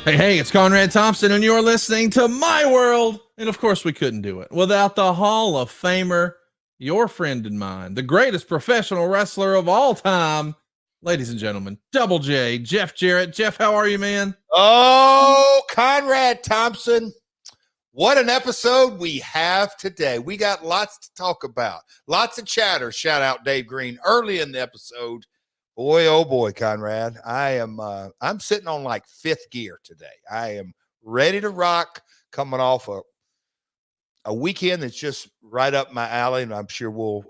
Hey, it's Conrad Thompson, and you're listening to My World. And of course, we couldn't do it without the Hall of Famer, your friend and mine, the greatest professional wrestler of all time. Ladies and gentlemen, Double J, Jeff Jarrett. Jeff, how are you, man? Oh, Conrad Thompson. What an episode we have today. We got lots to talk about, lots of chatter. Shout out Dave Green early in the episode. Boy, oh boy, Conrad. I'm sitting on like fifth gear today. I am ready to rock, coming off a weekend that's just right up my alley, and I'm sure we'll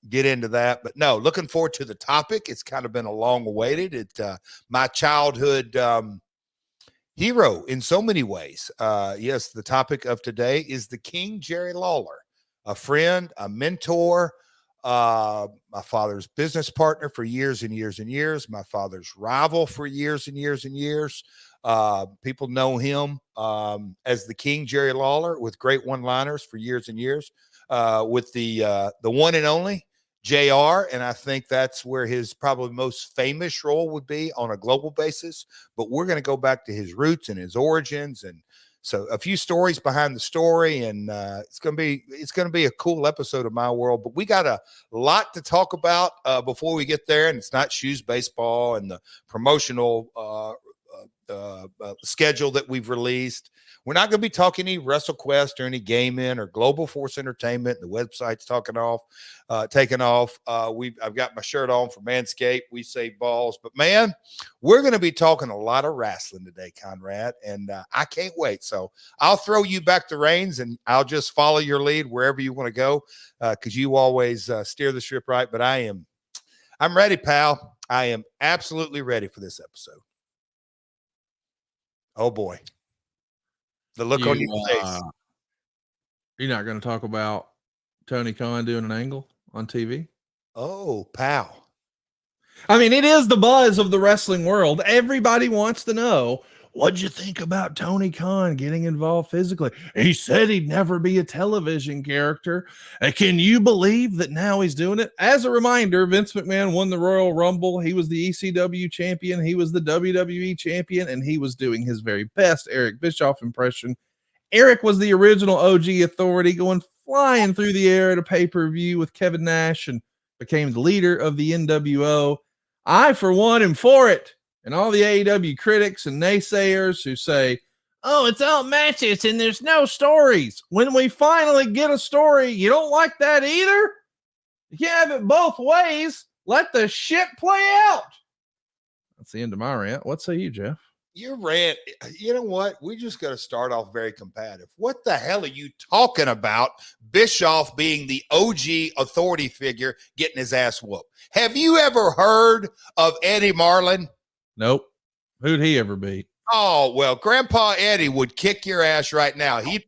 get into that. But no, looking forward to the topic. It's kind of been a long awaited. My childhood hero in so many ways. Yes, the topic of today is the King, Jerry Lawler, a friend, a mentor, my father's business partner for years and years and years, my father's rival for years and years and years. People know him as the King, Jerry Lawler, with great one-liners for years and years, with the one and only JR, and I think that's where his probably most famous role would be on a global basis. But we're going to go back to his roots and his origins, and so a few stories behind the story, and it's going to be a cool episode of My World. But we got a lot to talk about before we get there, and it's not shoes, baseball, and the promotional schedule that we've released. We're not going to be talking any WrestleQuest or any gaming or Global Force Entertainment. The website's taking off. I've got my shirt on for Manscaped. We save balls, but man, we're going to be talking a lot of wrestling today, Conrad, and I can't wait. So I'll throw you back the reins, and I'll just follow your lead wherever you want to go, because you always steer the ship right. But I'm ready, pal. I am absolutely ready for this episode. Oh boy. The look on your face. You're not going to talk about Tony Khan doing an angle on TV? Oh, pal. I mean, it is the buzz of the wrestling world. Everybody wants to know, what'd you think about Tony Khan getting involved physically? He said he'd never be a television character. Can you believe that now he's doing it? As a reminder, Vince McMahon won the Royal Rumble. He was the ECW champion. He was the WWE champion, and he was doing his very best Eric Bischoff impression. Eric was the original OG authority, going flying through the air at a pay-per-view with Kevin Nash, and became the leader of the NWO. I, for one, am for it. And all the AEW critics and naysayers who say, oh, it's all matches and there's no stories. When we finally get a story, you don't like that either? You can't have it both ways. Let the shit play out. That's the end of my rant. What say you, Jeff? Your rant, you know what? We just got to start off very combative. What the hell are you talking about? Bischoff being the OG authority figure getting his ass whooped. Have you ever heard of Eddie Marlin? Nope. Who'd he ever beat? Oh, well, Grandpa Eddie would kick your ass right now. He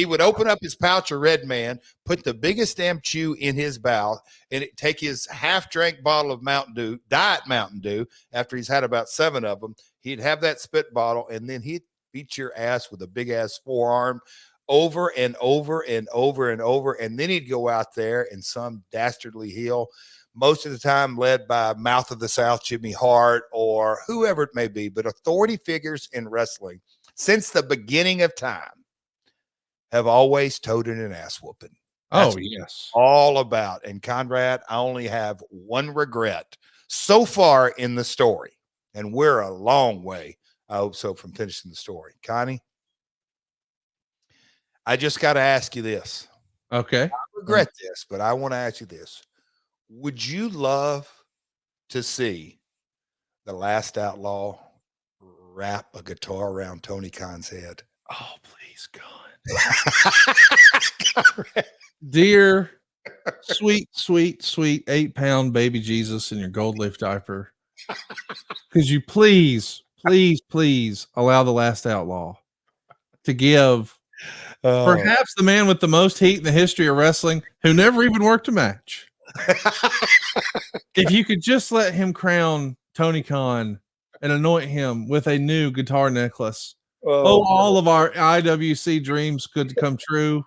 would open up his pouch of Red Man, put the biggest damn chew in his mouth, and take his half-drank bottle of Mountain Dew, Diet Mountain Dew, after he's had about 7 of them. He'd have that spit bottle, and then he'd beat your ass with a big-ass forearm over and over and over and over, and then he'd go out there in some dastardly heel, most of the time led by Mouth of the South, Jimmy Hart, or whoever it may be. But authority figures in wrestling, since the beginning of time, have always toted an ass whooping. That's yes. All about. And Conrad, I only have one regret so far in the story, and we're a long way, I hope so, from finishing the story. Connie, I just got to ask you this. Okay. I regret this, but I want to ask you this. Would you love to see the Last Outlaw wrap a guitar around Tony Khan's head? Oh, please, God. Dear, sweet, sweet, sweet 8-pound baby Jesus in your gold leaf diaper, could you please allow the Last Outlaw to give perhaps the man with the most heat in the history of wrestling, who never even worked a match, if you could just let him crown Tony Khan and anoint him with a new guitar necklace. All of our IWC dreams could come true.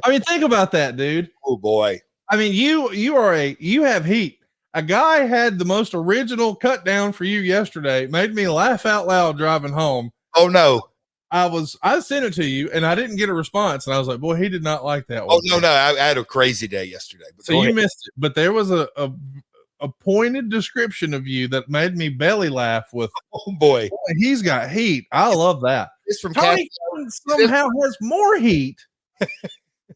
I mean, think about that, dude. Oh boy. I mean, you have heat. A guy had the most original cut down for you yesterday, made me laugh out loud driving home. Oh no. I sent it to you and I didn't get a response. And I was like, boy, he did not like that one. Oh no. I had a crazy day yesterday. But so you missed it. But there was a pointed description of you that made me belly laugh with, oh boy, he's got heat. I love that. it's from Tony Khan somehow has more heat.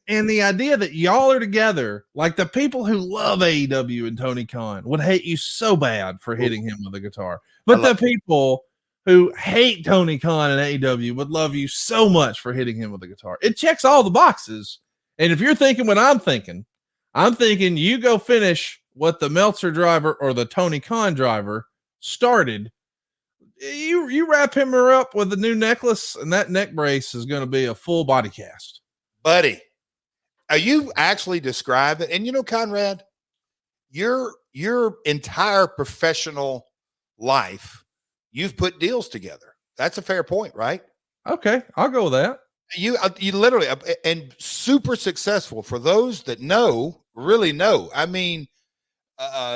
And the idea that y'all are together, like the people who love AEW and Tony Khan would hate you so bad for hitting him with a guitar. But the people who hate Tony Khan and AEW would love you so much for hitting him with a guitar. It checks all the boxes. And if you're thinking what I'm thinking you go finish what the Meltzer driver or the Tony Khan driver started. You wrap him or up with a new necklace, and that neck brace is going to be a full body cast. Buddy, are you actually describing? And you know, Conrad, your entire professional life, you've put deals together. That's a fair point, right? Okay, I'll go with that. You literally, and super successful. For those that know, really know. I mean,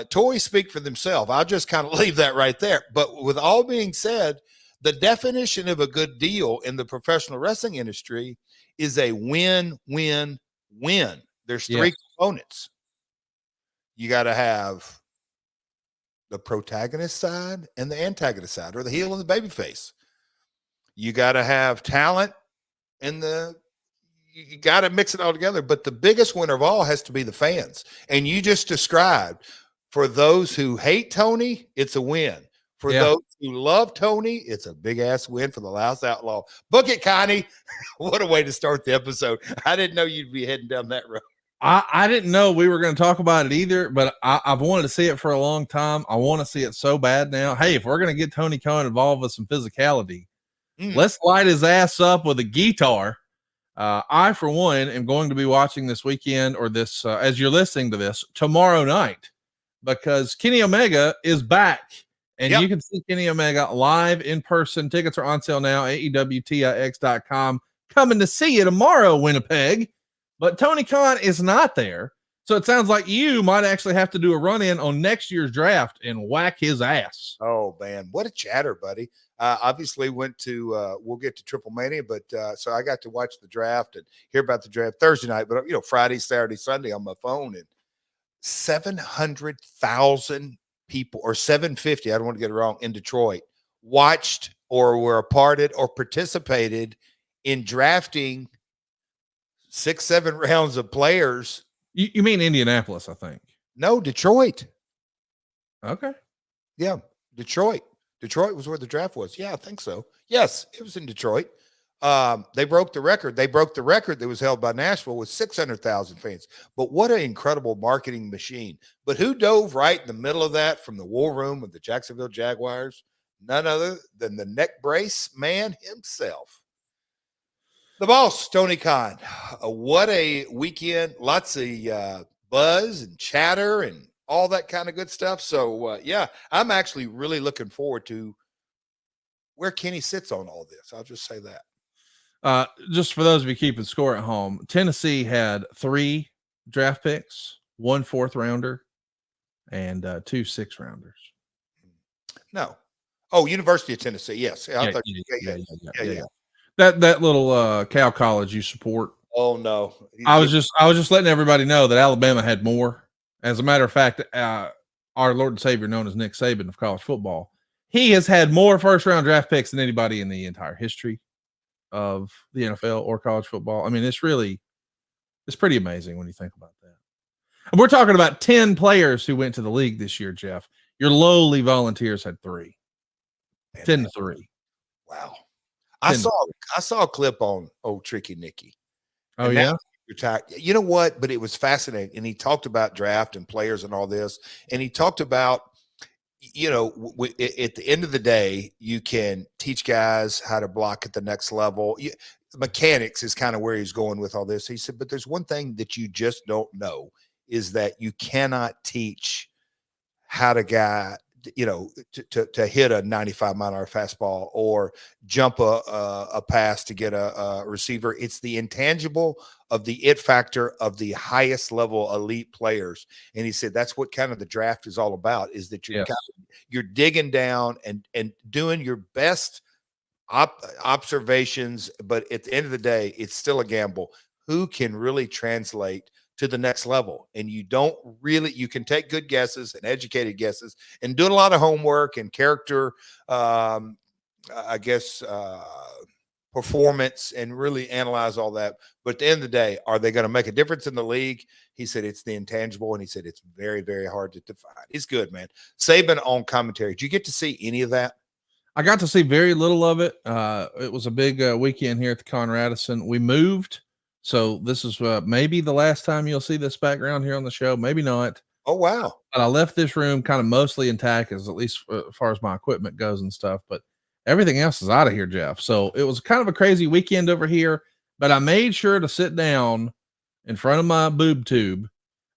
toys speak for themselves. I'll just kind of leave that right there. But with all being said, the definition of a good deal in the professional wrestling industry is a win-win-win. There's three components. You got to have the protagonist side and the antagonist side, or the heel and the baby face. You got to have talent and you got to mix it all together. But the biggest winner of all has to be the fans. And you just described, for those who hate Tony, it's a win. For those who love Tony, it's a big ass win for the Louse Outlaw. Book it, Connie. What a way to start the episode. I didn't know you'd be heading down that road. I didn't know we were going to talk about it either, but I've wanted to see it for a long time. I want to see it so bad now. Hey, if we're going to get Tony Khan involved with some physicality, let's light his ass up with a guitar. I, for one, am going to be watching this weekend, or this, as you're listening to this, tomorrow night, because Kenny Omega is back. And you can see Kenny Omega live in person. Tickets are on sale now, AEWTIX.com. Coming to see you tomorrow, Winnipeg. But Tony Khan is not there. So it sounds like you might actually have to do a run-in on next year's draft and whack his ass. Oh, man. What a chatter, buddy. Obviously went to, we'll get to TripleMania, but so I got to watch the draft and hear about the draft Thursday night, but, you know, Friday, Saturday, Sunday on my phone, and 700,000 people, or 750, I don't want to get it wrong, in Detroit, watched or were a part of or participated in drafting 6-7 rounds of players. You mean Indianapolis, I think. No, Detroit. Okay. Yeah, Detroit. Detroit was where the draft was. Yeah, I think so. Yes, it was in Detroit. They broke the record. They broke the record that was held by Nashville with 600,000 fans. But what an incredible marketing machine. But who dove right in the middle of that from the war room of the Jacksonville Jaguars? None other than the neck brace man himself. The boss, Tony Khan. What a weekend. Lots of buzz and chatter and all that kind of good stuff. So, yeah, I'm actually really looking forward to where Kenny sits on all this. I'll just say that. Just for those of you keeping score at home, Tennessee had 3 draft picks, 1 4th rounder, and 2 6th rounders. No. Oh, University of Tennessee. Yes. Yeah. That little Cal college you support. Oh no. I was just letting everybody know that Alabama had more. As a matter of fact, our Lord and Savior, known as Nick Saban of college football, he has had more first-round draft picks than anybody in the entire history of the NFL or college football. I mean, it's pretty amazing when you think about that. And we're talking about 10 players who went to the league this year, Jeff. Your lowly Volunteers had 3. 10-3. Wow. I saw a clip on old Tricky Nicky. Oh, yeah? Retired. You know what? But it was fascinating. And he talked about draft and players and all this. And he talked about, you know, at the end of the day, you can teach guys how to block at the next level. Mechanics is kind of where he's going with all this. He said, but there's one thing that you just don't know, is that you cannot teach how to to hit a 95-mile-an-hour fastball or jump a pass to get a receiver. It's the intangible of the it factor of the highest level elite players. And he said that's what kind of the draft is all about, is that you're digging down and doing your best observations, but at the end of the day, it's still a gamble. Who can really translate to the next level? And you can take good guesses and educated guesses and doing a lot of homework and character, I guess, performance, and really analyze all that. But at the end of the day, are they going to make a difference in the league? He said it's the intangible, and he said it's very, very hard to define. He's good, man. Saban on commentary. Did you get to see any of that? I got to see very little of it. It was a big weekend here at the Conradison. We moved, so this is maybe the last time you'll see this background here on the show. Maybe not. Oh, wow. But I left this room kind of mostly intact, as at least as far as my equipment goes and stuff. But everything else is out of here, Jeff. So it was kind of a crazy weekend over here. But I made sure to sit down in front of my boob tube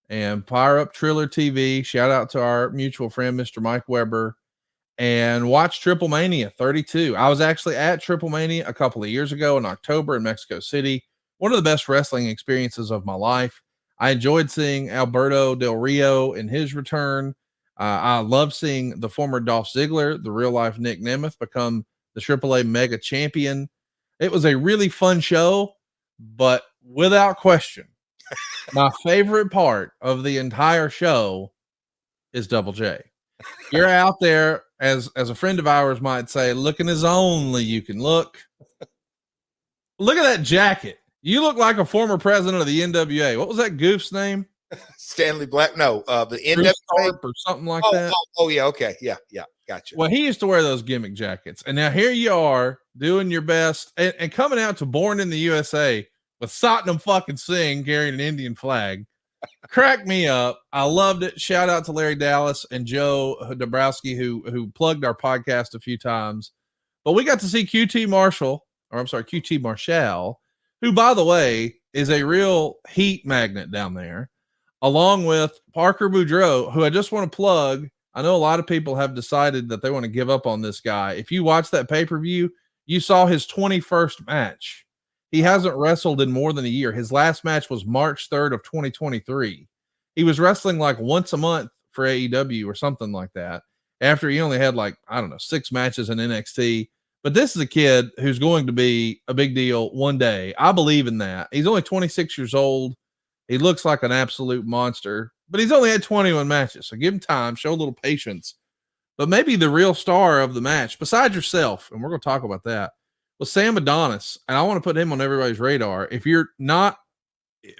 and fire up Triller TV. Shout out to our mutual friend, Mr. Mike Weber, and watch TripleMania 32. I was actually at TripleMania a couple of years ago in October in Mexico City. One of the best wrestling experiences of my life. I enjoyed seeing Alberto Del Rio in his return. I love seeing the former Dolph Ziggler, the real life Nick Nemeth, become the AAA mega champion. It was a really fun show, but without question, my favorite part of the entire show is Double J. You're out there, as a friend of ours might say, looking as only you can look. Look at that jacket. You look like a former president of the NWA. What was that goof's name? Stanley Black. No, the NWA or something like that. Oh, yeah. Okay. Yeah. Gotcha. Well, he used to wear those gimmick jackets. And now here you are doing your best and coming out to Born in the USA with Satnam fucking Singh carrying an Indian flag. Cracked me up. I loved it. Shout out to Larry Dallas and Joe Dabrowski, who plugged our podcast a few times. But we got to see QT Marshall, who, by the way, is a real heat magnet down there, along with Parker Boudreaux, who I just want to plug. I know a lot of people have decided that they want to give up on this guy. If you watch that pay-per-view, you saw his 21st match. He hasn't wrestled in more than a year. His last match was March 3rd of 2023. He was wrestling like once a month for AEW or something like that, after he only had 6 matches in NXT. But this is a kid who's going to be a big deal one day. I believe in that. He's only 26 years old. He looks like an absolute monster, but he's only had 21 matches. So give him time, show a little patience. But maybe the real star of the match, besides yourself, and we're going to talk about that, was Sam Adonis. And I want to put him on everybody's radar. If you're not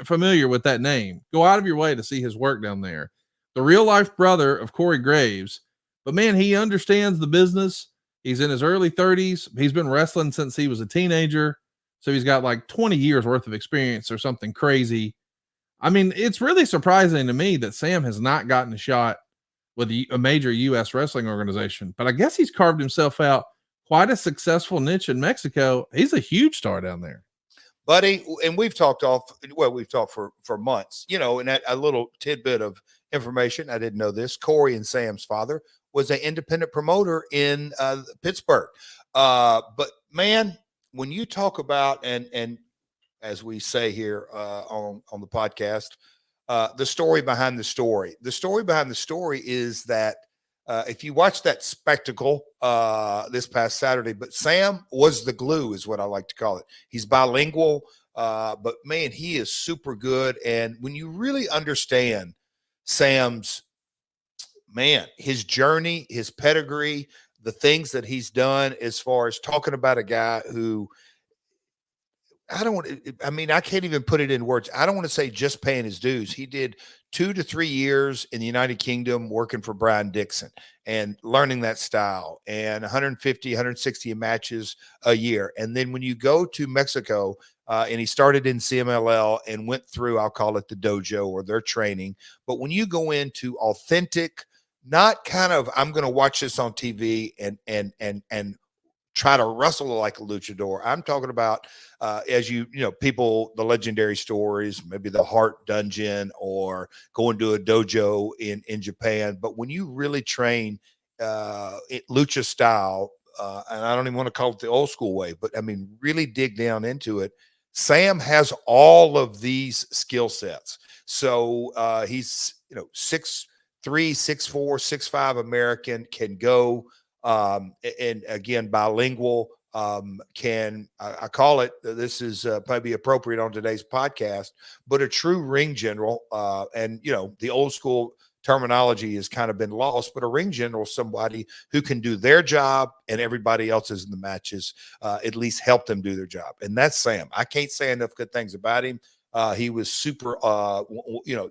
familiar with that name, go out of your way to see his work down there. The real life brother of Corey Graves. But man, he understands the business. He's in his early 30s. He's been wrestling since he was a teenager. So he's got like 20 years worth of experience or something crazy. I mean, it's really surprising to me that Sam has not gotten a shot with a major U.S. wrestling organization. But I guess he's carved himself out quite a successful niche in Mexico. He's a huge star down there. Buddy, and we've talked for months, and that a little tidbit of information. I didn't know this. Corey and Sam's father was an independent promoter in Pittsburgh. But man, when you talk about, and as we say here on the podcast, the story behind the story is that if you watch that spectacle this past Saturday, but Sam was the glue, is what I like to call it. He's bilingual, but man, he is super good. And when you really understand Sam's, his journey, his pedigree, the things that he's done, as far as talking about a guy who, I can't even put it in words. I don't want to say just paying his dues. He did 2 to 3 years in the United Kingdom working for Brian Dixon and learning that style, and 150, 160 matches a year. And then when you go to Mexico, and he started in CMLL and went through, I'll call it the dojo or their training. But when you go into authentic, not kind of, I'm going to watch this on TV and try to wrestle like a luchador. I'm talking about, as people, the legendary stories, maybe the Heart Dungeon or going to a dojo in Japan. But when you really train lucha style, and I don't even want to call it the old school way, but really dig down into it. Sam has all of these skill sets. So he's, 6'3", 6'4", 6'5" American, can go, and again, bilingual, I call it, this is probably appropriate on today's podcast, but a true ring general. And, the old school terminology has kind of been lost, but a ring general is somebody who can do their job and everybody else's in the matches, at least help them do their job. And that's Sam. I can't say enough good things about him. He was super,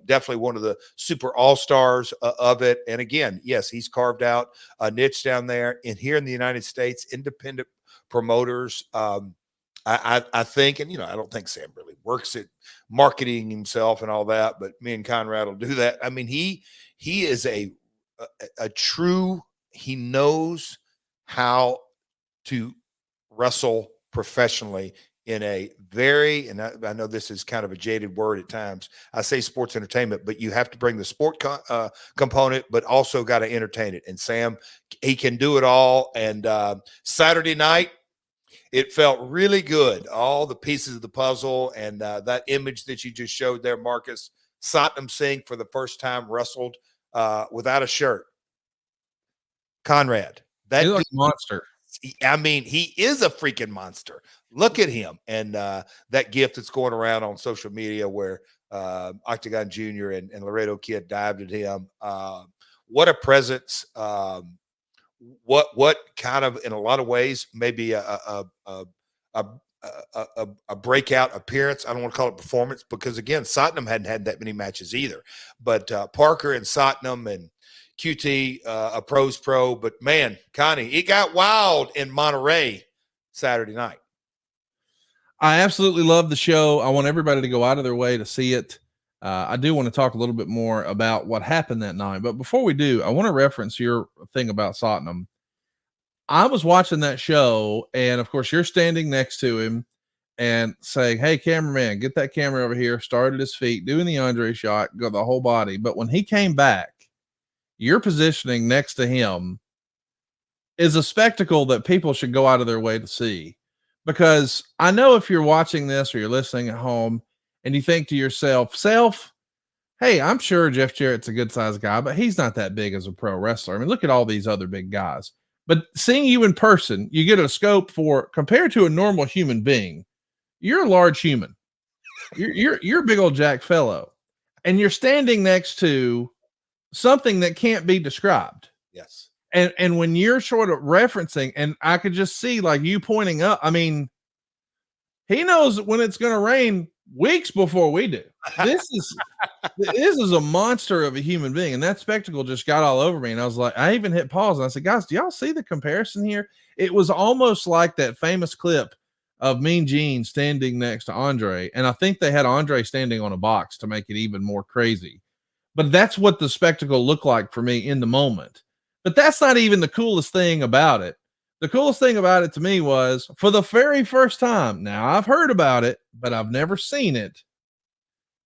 definitely one of the super all-stars of it. And again, yes, he's carved out a niche down there. And here in the United States, independent promoters, I think, and I don't think Sam really works at marketing himself and all that, but me and Conrad will do that. I mean, he is a true, he knows how to wrestle professionally in a very, and I know this is kind of a jaded word at times. I say sports entertainment, but you have to bring the sport component, but also got to entertain it. And Sam, he can do it all. And Saturday night, it felt really good. All the pieces of the puzzle and that image that you just showed there, Marcus, Satnam Singh for the first time wrestled without a shirt. Conrad, that he's like a monster. I mean, he is a freaking monster. Look at him. And that gift that's going around on social media where Octagon Jr. and Laredo Kid dived at him. What a presence. What kind of, in a lot of ways, maybe a breakout appearance. I don't want to call it performance because, again, Satnam hadn't had that many matches either. But Parker and Satnam and QT, a pro's pro. But, man, Connie, it got wild in Monterey Saturday night. I absolutely love the show. I want everybody to go out of their way to see it. I do want to talk a little bit more about what happened that night. But before we do, I want to reference your thing about Satnam. I was watching that show, and, of course, you're standing next to him and saying, hey, cameraman, get that camera over here, start at his feet, doing the Andre shot, go the whole body. But when he came back, your positioning next to him is a spectacle that people should go out of their way to see. Because I know if you're watching this or you're listening at home and you think to yourself, hey, I'm sure Jeff Jarrett's a good sized guy, but he's not that big as a pro wrestler. I mean, look at all these other big guys. But seeing you in person, you get a scope for, compared to a normal human being, you're a large human. You're a big old Jack fellow. And you're standing next to something that can't be described. Yes. And when you're sort of referencing, and I could just see like you pointing up, I mean, he knows when it's going to rain weeks before we do. This is a monster of a human being. And that spectacle just got all over me. And I was like, I even hit pause and I said, guys, do y'all see the comparison here? It was almost like that famous clip of Mean Gene standing next to Andre. And I think they had Andre standing on a box to make it even more crazy. But that's what the spectacle looked like for me in the moment. But that's not even the coolest thing about it. The coolest thing about it to me was, for the very first time, now I've heard about it, but I've never seen it.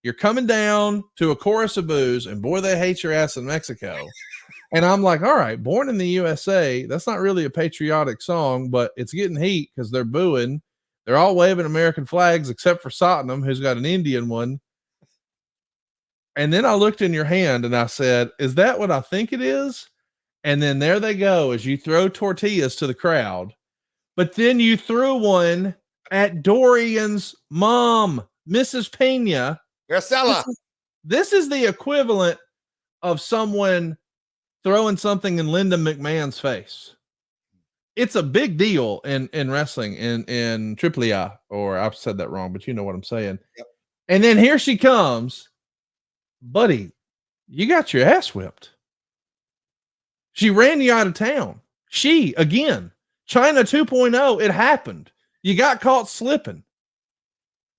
You're coming down to a chorus of boos, and boy, they hate your ass in Mexico. And I'm like, all right, Born in the USA, that's not really a patriotic song, but it's getting heat because they're booing. They're all waving American flags except for Satnam, who's got an Indian one. And then I looked in your hand and I said, is that what I think it is? And then there they go as you throw tortillas to the crowd. But then you threw one at Dorian's mom, Mrs. Pena. Garcella. This is the equivalent of someone throwing something in Linda McMahon's face. It's a big deal in wrestling, in TripleMania, or I've said that wrong, but you know what I'm saying. Yep. And then here she comes. Buddy, you got your ass whipped. She ran you out of town. Again, China 2.0, it happened. You got caught slipping.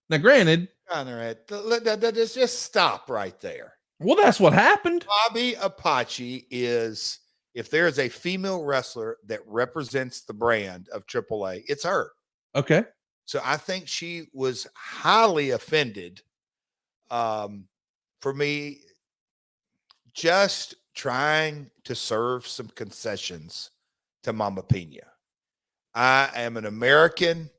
Now, granted, just stop right there. Well, that's what happened. Bobby Apache is, if there is a female wrestler that represents the brand of AAA, it's her. Okay. So I think she was highly offended for me just trying to serve some concessions to Mama Pena. I am an American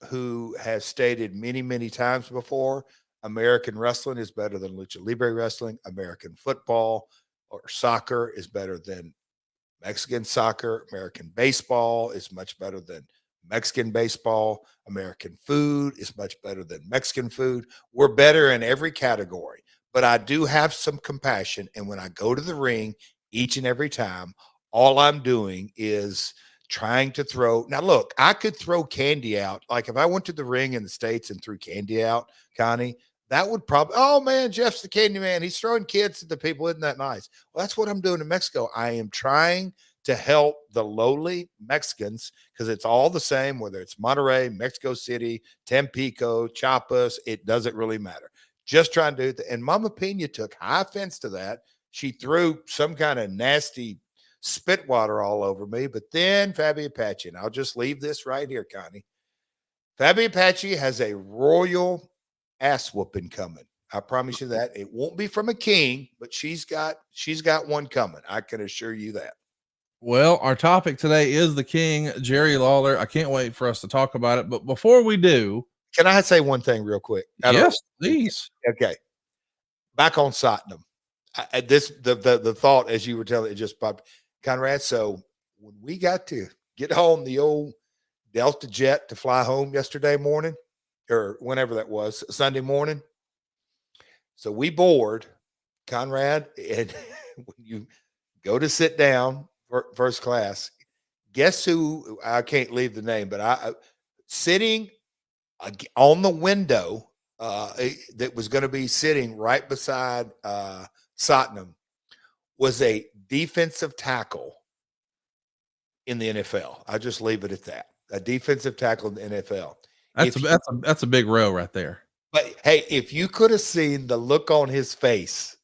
who has stated many, many times before, American wrestling is better than Lucha Libre wrestling. American football or soccer is better than Mexican soccer. American baseball is much better than Mexican baseball, American food is much better than Mexican food. We're better in every category, but I do have some compassion. And when I go to the ring each and every time, all I'm doing is trying to throw. Now, look, I could throw candy out. Like if I went to the ring in the States and threw candy out, Connie, that would probably, oh man, Jeff's the candy man. He's throwing kids at the people. Isn't that nice? Well, that's what I'm doing in Mexico. I am trying to help the lowly Mexicans because it's all the same, whether it's Monterrey, Mexico City, Tampico, Chiapas, it doesn't really matter. Just trying to do that. And Mama Pena took high offense to that. She threw some kind of nasty spit water all over me. But then Fabi Apache, and I'll just leave this right here, Connie. Fabi Apache has a royal ass whooping coming. I promise you that. It won't be from a king, but she's got one coming. I can assure you that. Well, our topic today is the King, Jerry Lawler. I can't wait for us to talk about it. But before we do, can I say one thing real quick? Yes, please. Okay. Back on Satnam. The thought as you were telling it just popped. Conrad, so when we got to get on the old Delta jet to fly home yesterday morning, or whenever that was, Sunday morning. So we board, Conrad, and when you go to sit down for first class, guess who? I can't leave the name, but sitting on the window that was going to be sitting right beside Satnam was a defensive tackle in the NFL. I just leave it at that. A defensive tackle in the NFL. That's a big row right there. But hey, if you could have seen the look on his face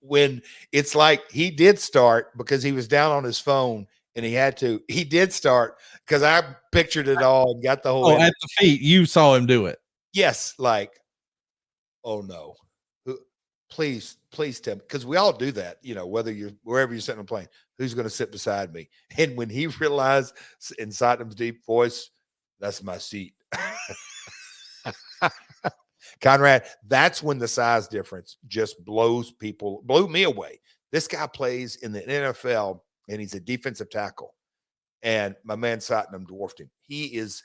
when it's like he did start because he was down on his phone and he did start because I pictured it all and got the whole. Oh, at the feet, you saw him do it. Yes, like, oh no, please tell me, because we all do that, whether you're wherever you're sitting on a plane, who's going to sit beside me? And when he realized in Satnam's deep voice, that's my seat. Conrad, that's when the size difference just blew me away. This guy plays in the NFL and he's a defensive tackle. And my man Satnam dwarfed him. He's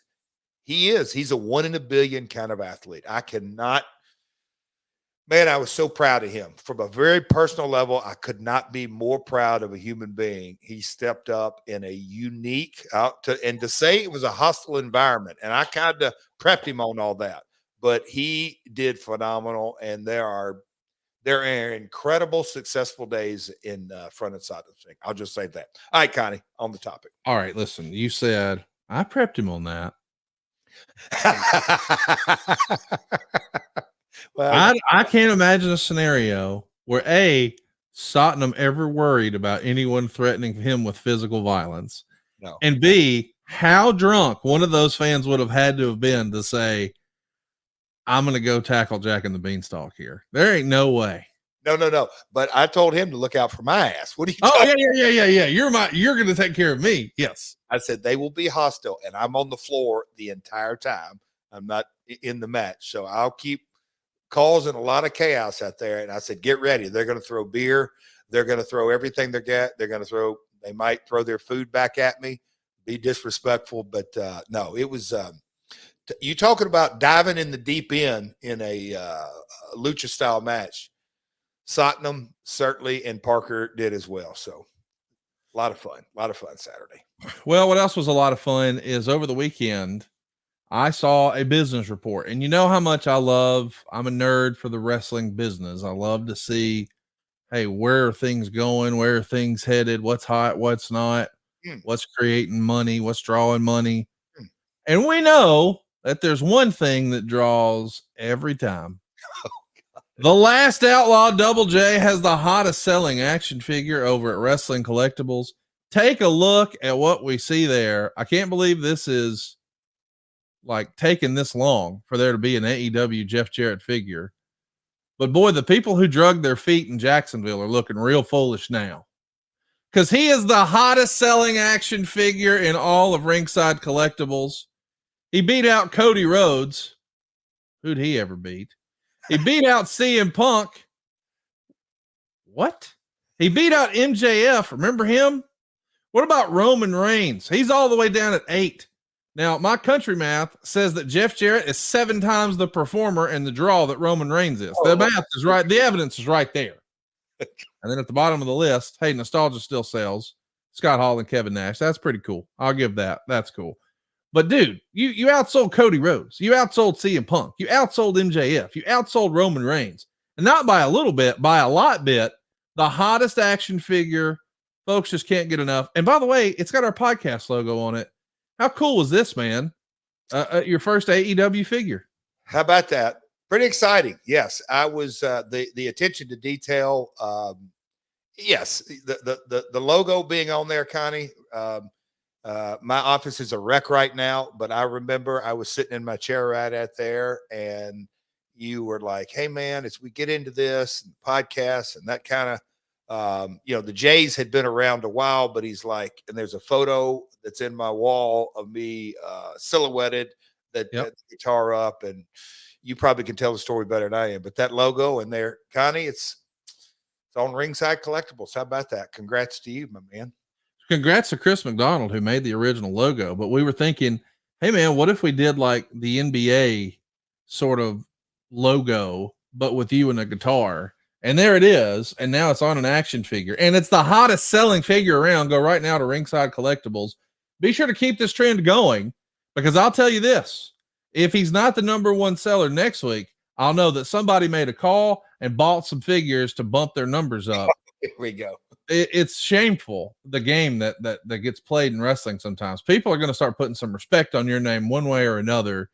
a 1 in a billion kind of athlete. I was so proud of him. From a very personal level, I could not be more proud of a human being. He stepped up in a unique and to say it was a hostile environment. And I kind of prepped him on all that, but he did phenomenal. And there are incredible, successful days in front of Satnam Singh. I'll just say that. All right, Connie, on the topic. All right, listen, you said I prepped him on that. Well, I can't imagine a scenario where Satnam ever worried about anyone threatening him with physical violence. No. And B, how drunk one of those fans would have had to have been to say, I'm going to go tackle Jack and the Beanstalk here. There ain't no way. No. But I told him to look out for my ass. What are you yeah. You're going to take care of me. Yes. I said, they will be hostile. And I'm on the floor the entire time. I'm not in the match. So I'll keep causing a lot of chaos out there. And I said, get ready. They're going to throw beer. They're going to throw everything they get. They might throw their food back at me, be disrespectful. But no, it was, you talking about diving in the deep end in a lucha style match. Satnam certainly and Parker did as well. So a lot of fun Saturday. Well, what else was a lot of fun is over the weekend, I saw a business report, and you know how much I'm a nerd for the wrestling business. I love to see, hey, where are things going? Where are things headed? What's hot? What's not? What's creating money? What's drawing money? And we know that there's one thing that draws every time. The Last Outlaw Double J has the hottest selling action figure over at Wrestling Collectibles. Take a look at what we see there. I can't believe this is like taking this long for there to be an AEW Jeff Jarrett figure. But boy, the people who drug their feet in Jacksonville are looking real foolish now, because he is the hottest selling action figure in all of Ringside Collectibles. He beat out Cody Rhodes. Who'd he ever beat? He beat out CM Punk. What? He beat out MJF. Remember him? What about Roman Reigns? He's all the way down at 8. Now, my country math says that Jeff Jarrett is 7 times the performer in the draw that Roman Reigns is. The math is right. The evidence is right there. And then at the bottom of the list, hey, nostalgia still sells. Scott Hall and Kevin Nash. That's pretty cool. I'll give that. That's cool. But dude, you outsold Cody Rhodes. You outsold CM Punk. You outsold MJF. You outsold Roman Reigns. And not by a little bit, by a lot bit. The hottest action figure. Folks just can't get enough. And by the way, it's got our podcast logo on it. How cool was this, man? Your first AEW figure. How about that? Pretty exciting. Yes, I was the attention to detail. Yes, the logo being on there, Connie. My office is a wreck right now, but I remember I was sitting in my chair right out there, and you were like, "Hey, man, as we get into this podcast and that kind of, the Jays had been around a while, but he's like, and there's a photo that's in my wall of me silhouetted that guitar up, and you probably can tell the story better than I am. But that logo in there, Connie, it's on Ringside Collectibles. How about that? Congrats to you, my man. Congrats to Chris McDonald, who made the original logo. But we were thinking, hey, man, what if we did like the NBA sort of logo, but with you and a guitar? And there it is. And now it's on an action figure. And it's the hottest selling figure around. Go right now to Ringside Collectibles. Be sure to keep this trend going, because I'll tell you this. If he's not the number one seller next week, I'll know that somebody made a call and bought some figures to bump their numbers up. Here we go. It's shameful, the game that gets played in wrestling. Sometimes people are going to start putting some respect on your name one way or another.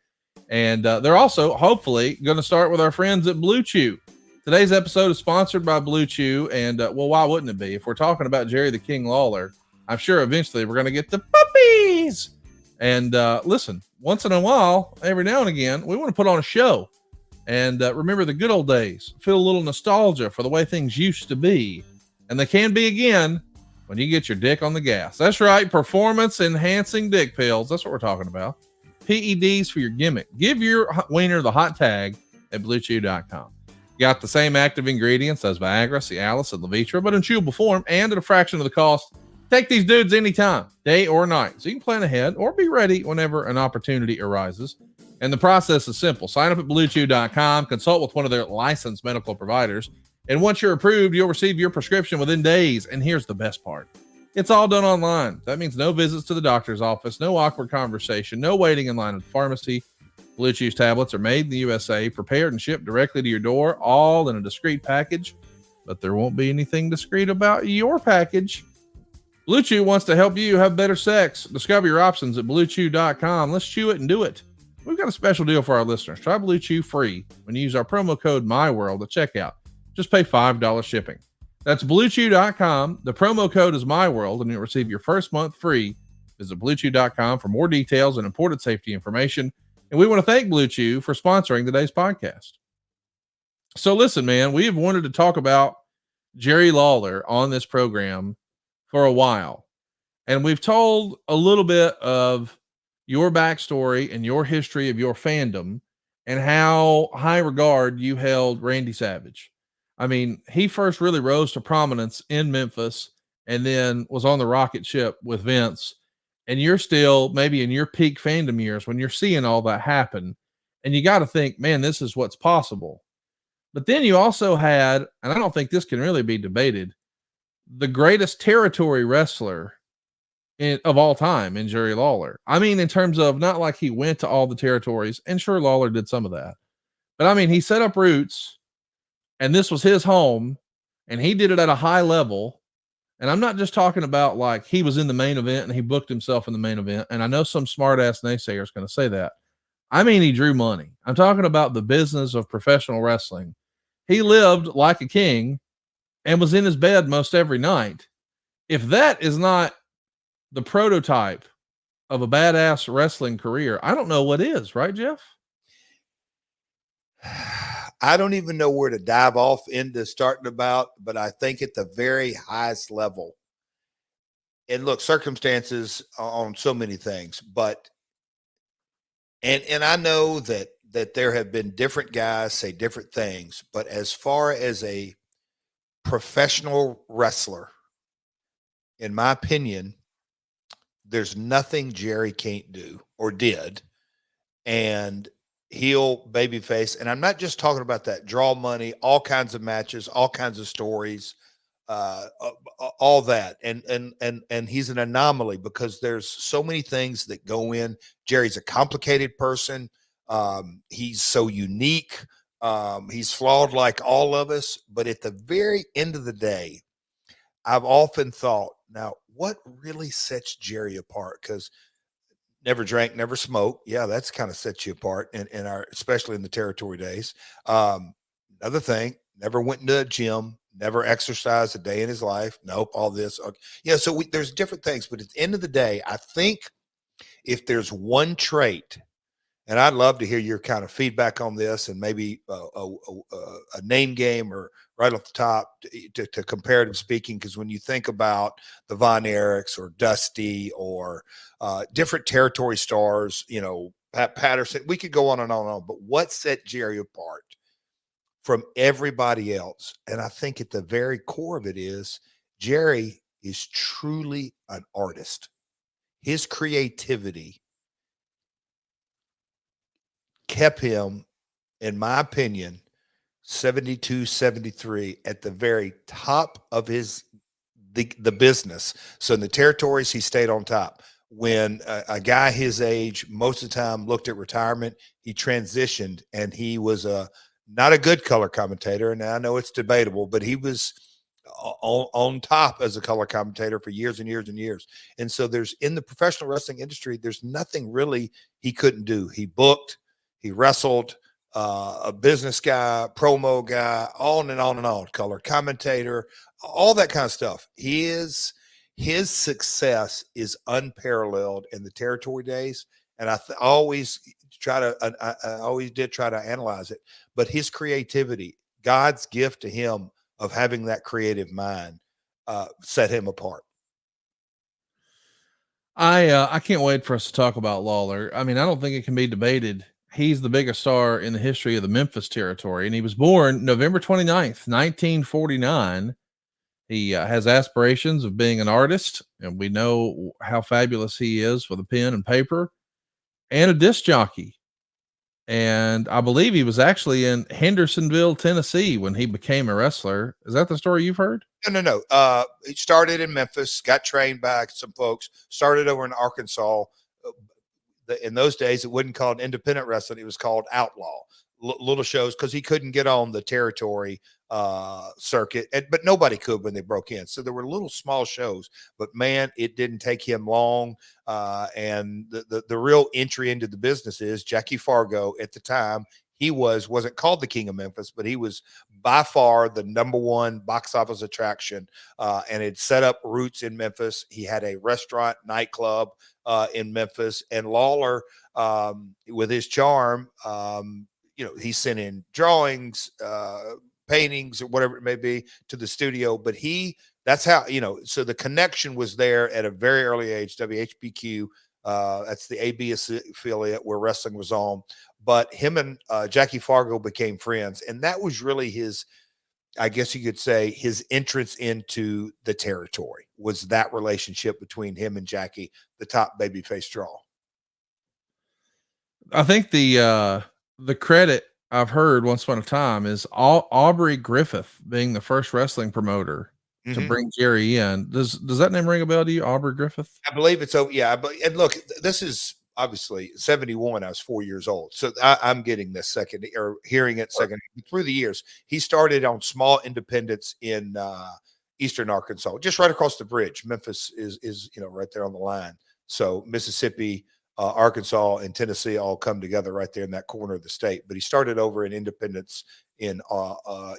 And they're also hopefully going to start with our friends at BlueChew. Today's episode is sponsored by BlueChew. And well, why wouldn't it be? If we're talking about Jerry the King Lawler, I'm sure eventually we're going to get the puppies. And listen, once in a while, every now and again, we want to put on a show and remember the good old days, feel a little nostalgia for the way things used to be. And they can be again when you get your dick on the gas. That's right. Performance enhancing dick pills. That's what we're talking about. PEDs for your gimmick. Give your wiener the hot tag at BlueChew.com. Got the same active ingredients as Viagra, Cialis, and Levitra, but in chewable form and at a fraction of the cost. Take these dudes anytime, day or night, so you can plan ahead or be ready whenever an opportunity arises. And the process is simple. Sign up at BlueChew.com, consult with one of their licensed medical providers, and once you're approved, you'll receive your prescription within days. And here's the best part. It's all done online. That means no visits to the doctor's office, no awkward conversation, no waiting in line at the pharmacy. Blue Chew's tablets are made in the USA, prepared and shipped directly to your door, all in a discreet package. But there won't be anything discreet about your package. Blue Chew wants to help you have better sex. Discover your options at BlueChew.com. Let's chew it and do it. We've got a special deal for our listeners. Try Blue Chew free when you use our promo code MyWorld at checkout. Just pay $5 shipping. That's BlueChew.com. The promo code is MyWorld, and you'll receive your first month free. Visit BlueChew.com for more details and important safety information. And we want to thank Blue Chew for sponsoring today's podcast. So listen, man, we have wanted to talk about Jerry Lawler on this program for a while. And we've told a little bit of your backstory and your history of your fandom and how high regard you held Randy Savage. I mean, he first really rose to prominence in Memphis and then was on the rocket ship with Vince. And you're still maybe in your peak fandom years when you're seeing all that happen. And you got to think, man, this is what's possible. But then you also had, and I don't think this can really be debated, the greatest territory wrestler of all time in Jerry Lawler. I mean, in terms of not like he went to all the territories, and sure, Lawler did some of that. But I mean, he set up roots, and this was his home, and he did it at a high level. And I'm not just talking about like he was in the main event and he booked himself in the main event. And I know some smart ass naysayer is going to say that. I mean, he drew money. I'm talking about the business of professional wrestling. He lived like a king and was in his bed most every night. If that is not the prototype of a badass wrestling career, I don't know what is, right, Jeff? I don't even know where to dive off into starting about, but I think at the very highest level, and look, circumstances on so many things, but, and I know that there have been different guys say different things, but as far as a professional wrestler, in my opinion, there's nothing Jerry can't do. or did, and heel babyface. And I'm not just talking about that. Draw money, all kinds of matches, all kinds of stories, all that. And he's an anomaly because there's so many things that go in. Jerry's a complicated person. He's so unique. He's flawed like all of us. But at the very end of the day, I've often thought, now, what really sets Jerry apart? Because never drank, never smoked. Yeah, that's kind of sets you apart in our, especially in the territory days. Another thing, never went into a gym, never exercised a day in his life. Nope, all this. Okay. Yeah, so there's different things, but at the end of the day, I think if there's one trait, and I'd love to hear your kind of feedback on this, and maybe a name game or right off the top to comparative speaking, because when you think about the Von Erichs or Dusty or different territory stars, Pat Patterson, we could go on and on and on. But what set Jerry apart from everybody else? And I think at the very core of it is Jerry is truly an artist. His creativity kept him, in my opinion, 72, 73 at the very top of the business. So in the territories, he stayed on top. When a guy his age, most of the time, looked at retirement, he transitioned, and he was not a good color commentator. And I know it's debatable, but he was on top as a color commentator for years and years and years. And so in the professional wrestling industry, there's nothing really he couldn't do. He booked, he wrestled, a business guy, promo guy, on and on and on, color commentator, all that kind of stuff. His success is unparalleled in the territory days. And I always did try to analyze it, but his creativity, God's gift to him of having that creative mind, set him apart. I can't wait for us to talk about Lawler. I mean, I don't think it can be debated. He's the biggest star in the history of the Memphis territory, and he was born November 29th, 1949. He has aspirations of being an artist, and we know how fabulous he is with a pen and paper, and a disc jockey. And I believe he was actually in Hendersonville, Tennessee when he became a wrestler. Is that the story you've heard? No. He started in Memphis, got trained by some folks, started over in Arkansas. In those days, it wasn't called independent wrestling. It was called outlaw. Little shows, because he couldn't get on the territory circuit, but nobody could when they broke in. So there were little small shows, but man, it didn't take him long. And the real entry into the business is Jackie Fargo. At the time, he wasn't called the King of Memphis, but he was by far the #1 box office attraction, and had set up roots in Memphis. He had a restaurant, nightclub in Memphis, and Lawler, with his charm, he sent in drawings, paintings, or whatever it may be, to the studio. But that's how, so the connection was there at a very early age. WHBQ, that's the AB affiliate where wrestling was on. But him and Jackie Fargo became friends. And that was really I guess you could say, his entrance into the territory was that relationship between him and Jackie, the top babyface draw. I think the credit I've heard once upon a time is Aubrey Griffith being the first wrestling promoter to bring Jerry in. Does that name ring a bell to you, Aubrey Griffith? I believe it's over. Yeah. And look, this is obviously 71. I was 4 years old. So I'm getting this second, or hearing it second through the years. He started on small independents in Eastern Arkansas, just right across the bridge. Memphis is right there on the line. So Mississippi, Arkansas, and Tennessee all come together right there in that corner of the state. But he started over in independence, in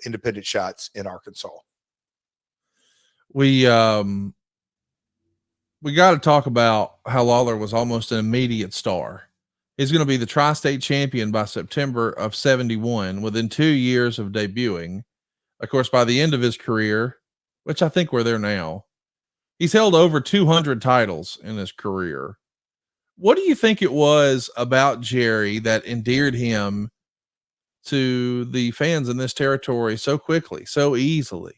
independent shots in Arkansas. We got to talk about how Lawler was almost an immediate star. He's going to be the tri-state champion by September of 71, within 2 years of debuting. Of course, by the end of his career, which I think we're there now, he's held over 200 titles in his career. What do you think it was about Jerry that endeared him to the fans in this territory so quickly, so easily?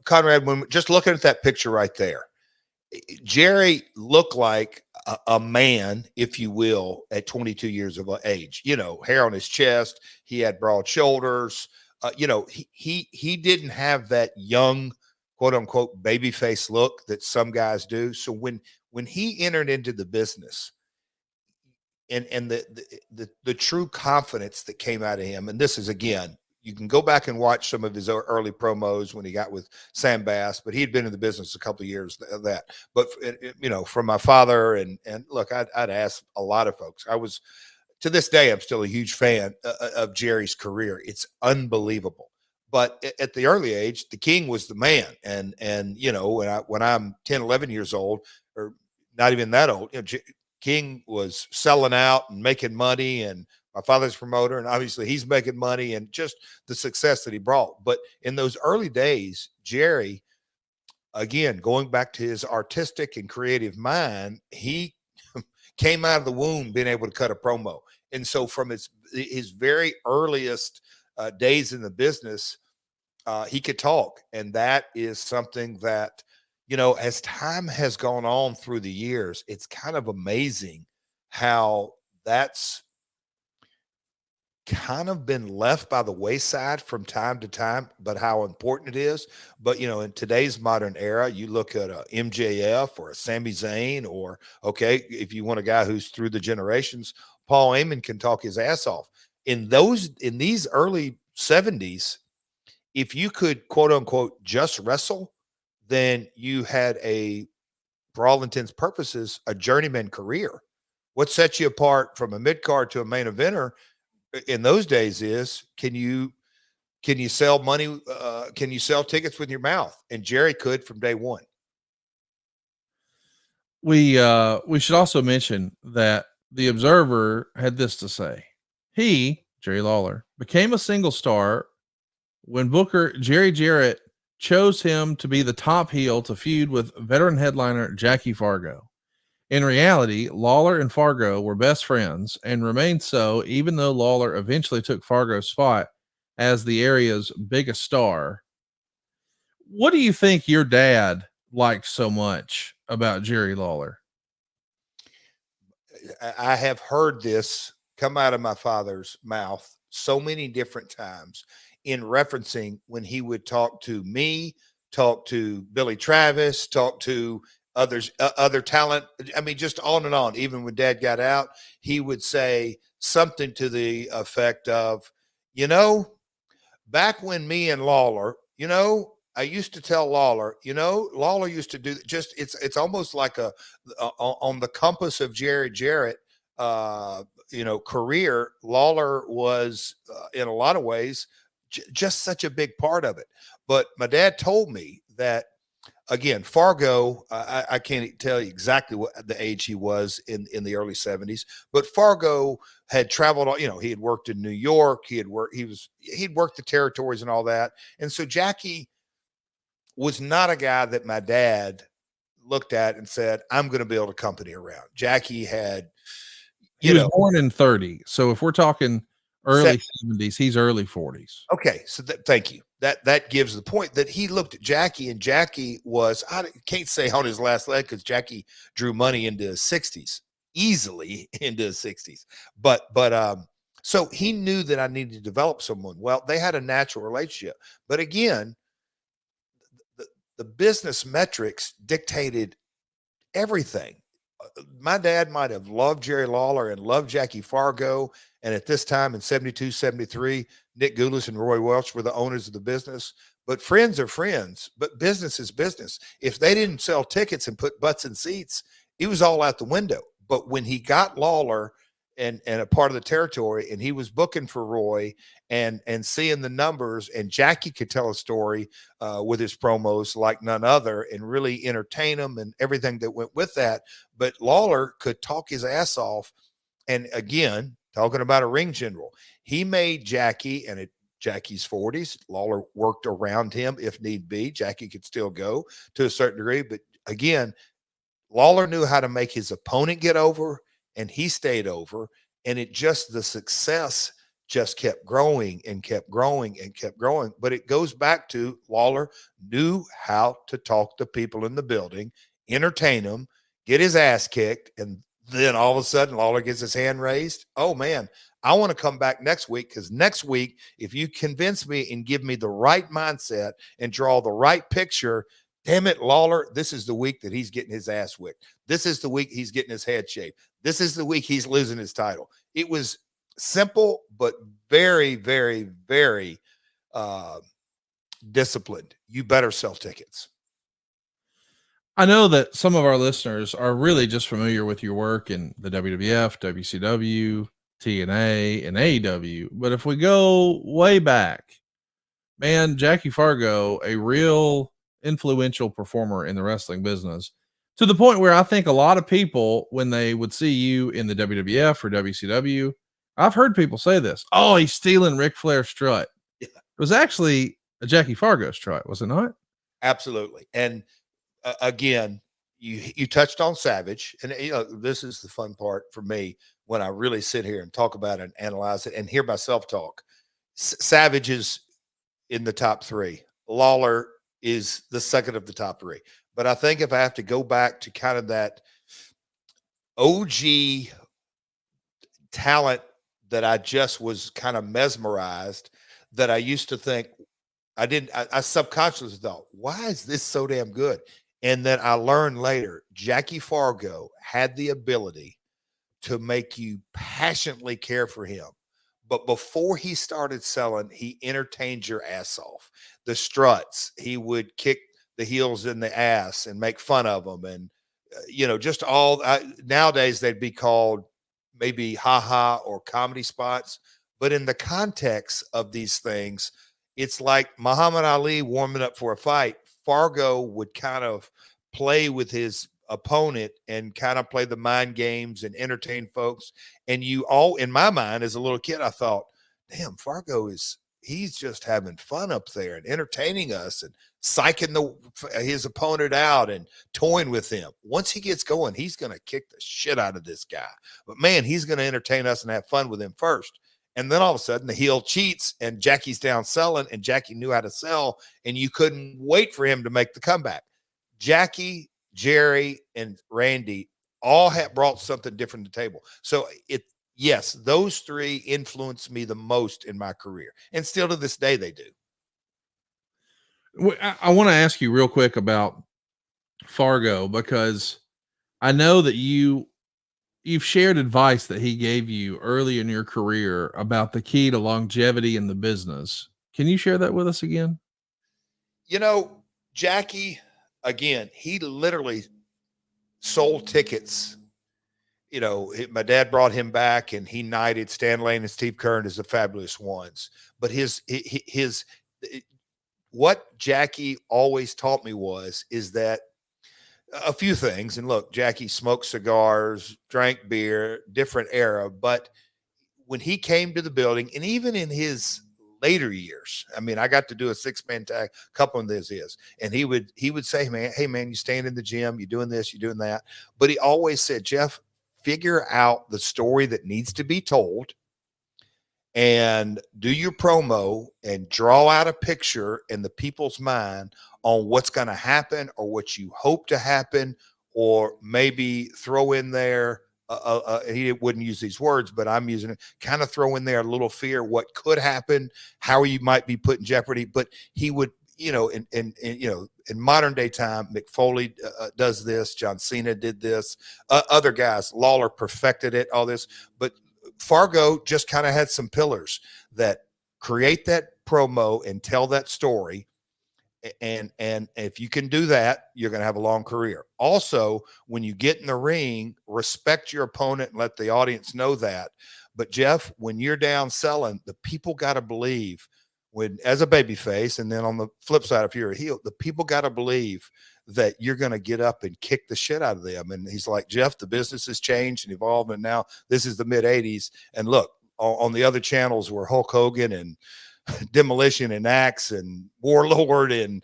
Conrad, when just looking at that picture right there, Jerry looked like a man, if you will, at 22 years of age. Hair on his chest, he had broad shoulders. He didn't have that young, quote unquote, baby face look that some guys do. So when he entered into the business, and the true confidence that came out of him, and this is, again, you can go back and watch some of his early promos when he got with Sam Bass, but he'd been in the business a couple of years of that. But from my father, and look, I'd ask a lot of folks. To this day, I'm still a huge fan of Jerry's career. It's unbelievable. But at the early age, the king was the man. And when I'm 10, 11 years old, or not even that old, King was selling out and making money, and my father's promoter, and obviously he's making money, and just the success that he brought. But in those early days, Jerry, again, going back to his artistic and creative mind, he came out of the womb being able to cut a promo. And so from his very earliest days in the business, he could talk. And that is something that, as time has gone on through the years, it's kind of amazing how that's kind of been left by the wayside from time to time, but how important it is. But, in today's modern era, you look at a MJF or a Sami Zayn, or, okay, if you want a guy who's through the generations, Paul Heyman can talk his ass off. In these early 70s, if you could, quote unquote, just wrestle, then you had for all intents and purposes, a journeyman career. What sets you apart from a mid-card to a main eventer in those days is, can you sell money? Can you sell tickets with your mouth? And Jerry could from day one. We should also mention that the Observer had this to say. He, Jerry Lawler, became a single star when Booker Jerry Jarrett chose him to be the top heel to feud with veteran headliner Jackie Fargo. In reality, Lawler and Fargo were best friends and remained so, even though Lawler eventually took Fargo's spot as the area's biggest star. What do you think your dad liked so much about Jerry Lawler? I have heard this come out of my father's mouth so many different times, in referencing when he would talk to me, talk to Billy Travis, talk to others, other talent. I mean, just on and on. Even when Dad got out, he would say something to the effect of, back when me and Lawler, I used to tell Lawler, Lawler used to do just, it's almost like on the compass of Jerry Jarrett, career. Lawler was in a lot of ways just such a big part of it. But my dad told me that, again, Fargo, I can't tell you exactly what the age he was in the early 70s, but Fargo had traveled, he had worked in New York. He'd worked the territories and all that. And so Jackie was not a guy that my dad looked at and said, I'm going to build a company around. Jackie had, he was born in 30. So if we're talking early 70s, he's early 40s. Okay. So thank you. That gives the point that he looked at Jackie, and Jackie was, I can't say on his last leg, because Jackie drew money into his 60s, easily into his 60s. But so he knew that I needed to develop someone. Well, they had a natural relationship. But again, the business metrics dictated everything. My dad might have loved Jerry Lawler and loved Jackie Fargo. And at this time in 72, 73, Nick Goulas and Roy Welch were the owners of the business. But friends are friends, but business is business. If they didn't sell tickets and put butts in seats, it was all out the window. But when he got Lawler and a part of the territory, and he was booking for Roy and seeing the numbers, and Jackie could tell a story with his promos like none other, and really entertain them and everything that went with that. But Lawler could talk his ass off. And again, talking about a ring general, he made Jackie, and at Jackie's 40s, Lawler worked around him if need be. Jackie could still go to a certain degree. But again, Lawler knew how to make his opponent get over, and he stayed over. And the success just kept growing and kept growing and kept growing. But it goes back to Lawler knew how to talk to people in the building, entertain them, get his ass kicked, and then all of a sudden Lawler gets his hand raised. Oh man, I want to come back next week, because next week, if you convince me and give me the right mindset and draw the right picture, damn it, Lawler, this is the week that he's getting his ass whipped. This is the week he's getting his head shaved. This is the week he's losing his title. It was simple, but very, very, very disciplined. You better sell tickets. I know that some of our listeners are really just familiar with your work in the WWF, WCW, TNA, and AEW. But if we go way back, man, Jackie Fargo, a real influential performer in the wrestling business, to the point where I think a lot of people, when they would see you in the WWF or WCW, I've heard people say this: "Oh, he's stealing Ric Flair's strut." Yeah. It was actually a Jackie Fargo strut, was it not? Absolutely. And again, you touched on Savage, and this is the fun part for me when I really sit here and talk about it and analyze it and hear myself talk. Savage is in the top three. Lawler is the second of the top three. But I think if I have to go back to kind of that OG talent that I just was kind of mesmerized, that I used to think I subconsciously thought, why is this so damn good? And then I learned later, Jackie Fargo had the ability to make you passionately care for him. But before he started selling, he entertained your ass off. The struts, he would kick the heels in the ass and make fun of them. And, just all nowadays they'd be called maybe ha-ha or comedy spots. But in the context of these things, it's like Muhammad Ali warming up for a fight. Fargo would kind of play with his opponent and kind of play the mind games and entertain folks. And in my mind as a little kid, I thought, damn, Fargo he's just having fun up there and entertaining us and psyching his opponent out and toying with him. Once he gets going, he's going to kick the shit out of this guy. But man, he's going to entertain us and have fun with him first. And then all of a sudden the heel cheats and Jackie's down selling, and Jackie knew how to sell, and you couldn't wait for him to make the comeback. Jackie, Jerry, and Randy all have brought something different to the table. So yes, those three influenced me the most in my career, and still to this day they do. I want to ask you real quick about Fargo, because I know that you've shared advice that he gave you early in your career about the key to longevity in the business. Can you share that with us again? Jackie, again, he literally sold tickets. My dad brought him back, and he knighted Stan Lane and Steve Keirn as the fabulous ones. But what Jackie always taught me is that a few things. And look, Jackie smoked cigars, drank beer, different era. But when he came to the building, and even in his later years, I mean, I got to do a 6-man tag, a couple of this is, and he would say, hey man, you staying in the gym, you doing this, you doing that. But he always said, Jeff, figure out the story that needs to be told and do your promo and draw out a picture in the people's mind on what's going to happen or what you hope to happen, or maybe throw in there, he wouldn't use these words, but I'm using it, kind of throw in there a little fear, what could happen, how you might be put in jeopardy. But he would, in modern day time, Mick Foley does this, John Cena did this, other guys, Lawler perfected it, all this. But Fargo just kind of had some pillars that create that promo and tell that story. And if you can do that, you're going to have a long career. Also, when you get in the ring, respect your opponent and let the audience know that. But Jeff, when you're down selling, the people got to believe, as a baby face, and then on the flip side, if you're a heel, the people got to believe that you're going to get up and kick the shit out of them. And he's like, Jeff, the business has changed and evolved, and now this is the mid 80s. And look, on the other channels were Hulk Hogan and Demolition and Axe and Warlord and,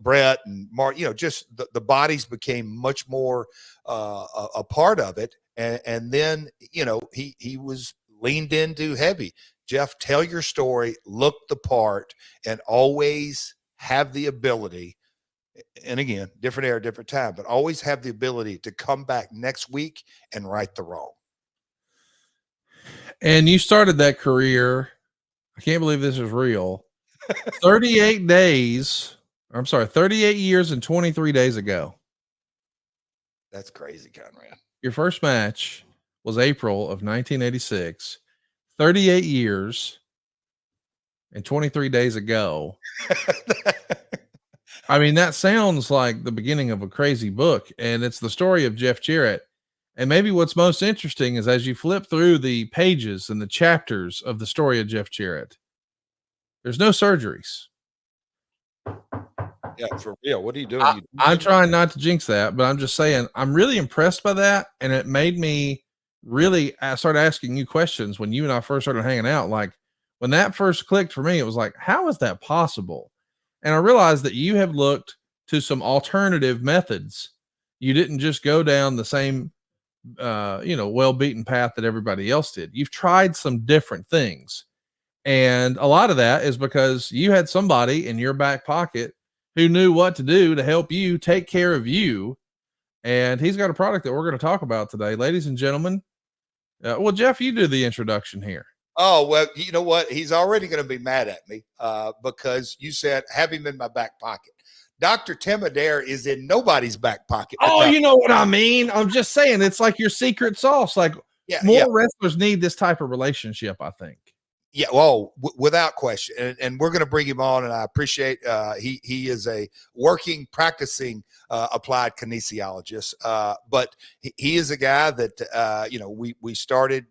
Brett and Mark, just the bodies became much more a part of it. And then, he was leaned into heavy. Jeff, tell your story, look the part, and always have the ability. And again, different era, different time, but always have the ability to come back next week and right the wrong. And you started that career. I can't believe this is real. 38 days. I'm sorry, 38 years and 23 days ago. That's crazy, Conrad. Your first match was April of 1986. 38 years and 23 days ago. I mean, that sounds like the beginning of a crazy book, and it's the story of Jeff Jarrett. And maybe what's most interesting is as you flip through the pages and the chapters of the story of Jeff Jarrett, there's no surgeries. Yeah, for real. What are you doing? I'm trying not to jinx that, but I'm just saying I'm really impressed by that. And it made me really start asking you questions when you and I first started hanging out. Like when that first clicked for me, it was like, how is that possible? And I realized that you have looked to some alternative methods. You didn't just go down the same, well-beaten path that everybody else did. You've tried some different things. And a lot of that is because you had somebody in your back pocket who knew what to do to help you take care of you. And he's got a product that we're going to talk about today, ladies and gentlemen. Well, Jeff, you do the introduction here. Oh, well, you know what? He's already going to be mad at me because you said have him in my back pocket. Dr. Tim Adair is in nobody's back pocket. Oh, you know what I mean? I'm just saying it's like your secret sauce. Like more wrestlers need this type of relationship, I think. Yeah, well, without question, and we're going to bring him on, and I appreciate he is a working, practicing applied kinesiologist, but he is a guy that we started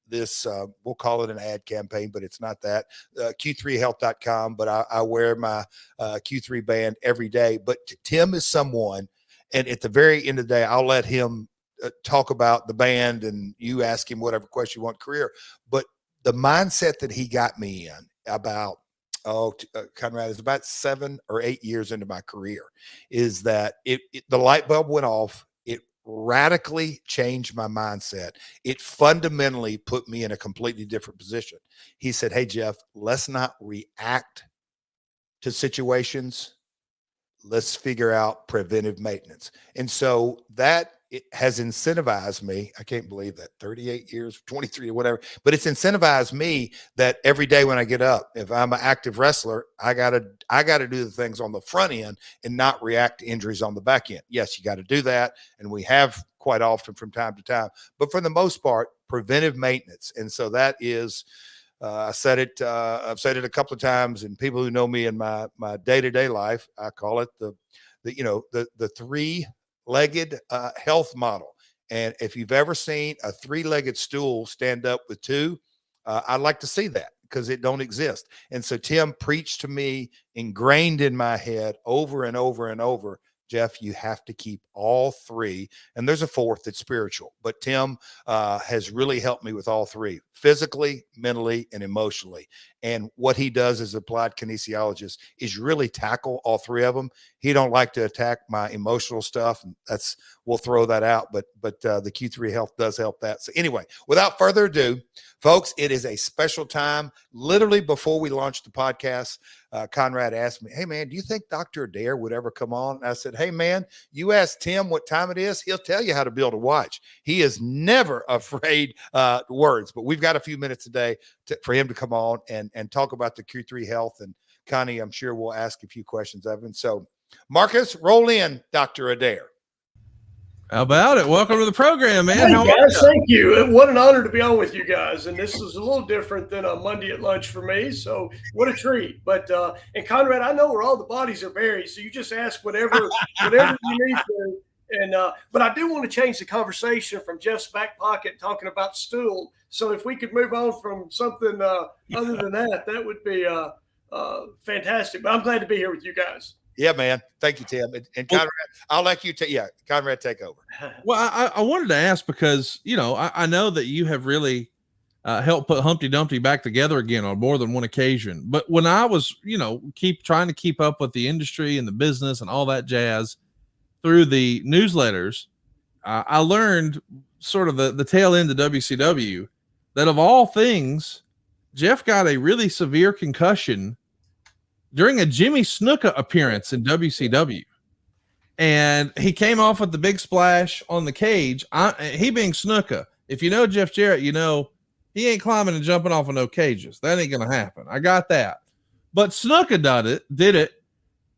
this we'll call it an ad campaign, but it's not that Q3health.com. But I wear my Q3 band every day. But Tim is someone, and at the very end of the day, I'll let him talk about the band, and you ask him whatever question you want career, but the mindset that he got me in about, Conrad, is about 7 or 8 years into my career, is that the light bulb went off. It radically changed my mindset. It fundamentally put me in a completely different position. He said, hey, Jeff, let's not react to situations. Let's figure out preventive maintenance. And so that it has incentivized me. I can't believe that 38 years, 23 or whatever, but it's incentivized me that every day when I get up, if I'm an active wrestler, I gotta do the things on the front end and not react to injuries on the back end. Yes, you got to do that. And we have quite often from time to time, but for the most part, preventive maintenance. And so that is, I've said it a couple of times, and people who know me in my day-to-day life, I call it the three-legged health model. And if you've ever seen a three-legged stool stand up with two, I'd like to see that because it don't exist. And so Tim preached to me, ingrained in my head over and over and over, Jeff, you have to keep all three. And there's a fourth that's spiritual. But Tim has really helped me with all three, physically, mentally, and emotionally. And what he does as applied kinesiologist is really tackle all three of them. He don't like to attack my emotional stuff. And we'll throw that out. But the Q3 Health does help that. So anyway, without further ado, folks, it is a special time. Literally before we launched the podcast, Conrad asked me, hey, man, do you think Dr. Adair would ever come on? And I said, hey, man, you ask Tim what time it is. He'll tell you how to build a watch. He is never afraid words, but we've got a few minutes today for him to come on and talk about the Q3 Health. And Connie, I'm sure we'll ask a few questions of him. So Marcus, roll in Dr. Adair. How about it? Welcome to the program, man. Hey, guys, thank you. What an honor to be on with you guys. And this is a little different than a Monday at lunch for me. So what a treat. But, and Conrad, I know where all the bodies are buried. So you just ask whatever you need to. And, but I do want to change the conversation from Jeff's back pocket talking about stool. So if we could move on from something other than that, that would be fantastic. But I'm glad to be here with you guys. Yeah, man. Thank you, Tim. And Conrad, I'll let you Conrad, take over. Well, I wanted to ask because, I know that you have really helped put Humpty Dumpty back together again on more than one occasion. But when I was, trying to keep up with the industry and the business and all that jazz through the newsletters, I learned sort of the tail end of WCW that of all things, Jeff got a really severe concussion during a Jimmy Snuka appearance in WCW. And he came off with the big splash on the cage. He being Snuka. If you know Jeff Jarrett, you know he ain't climbing and jumping off of no cages. That ain't going to happen. I got that. But Snuka did it,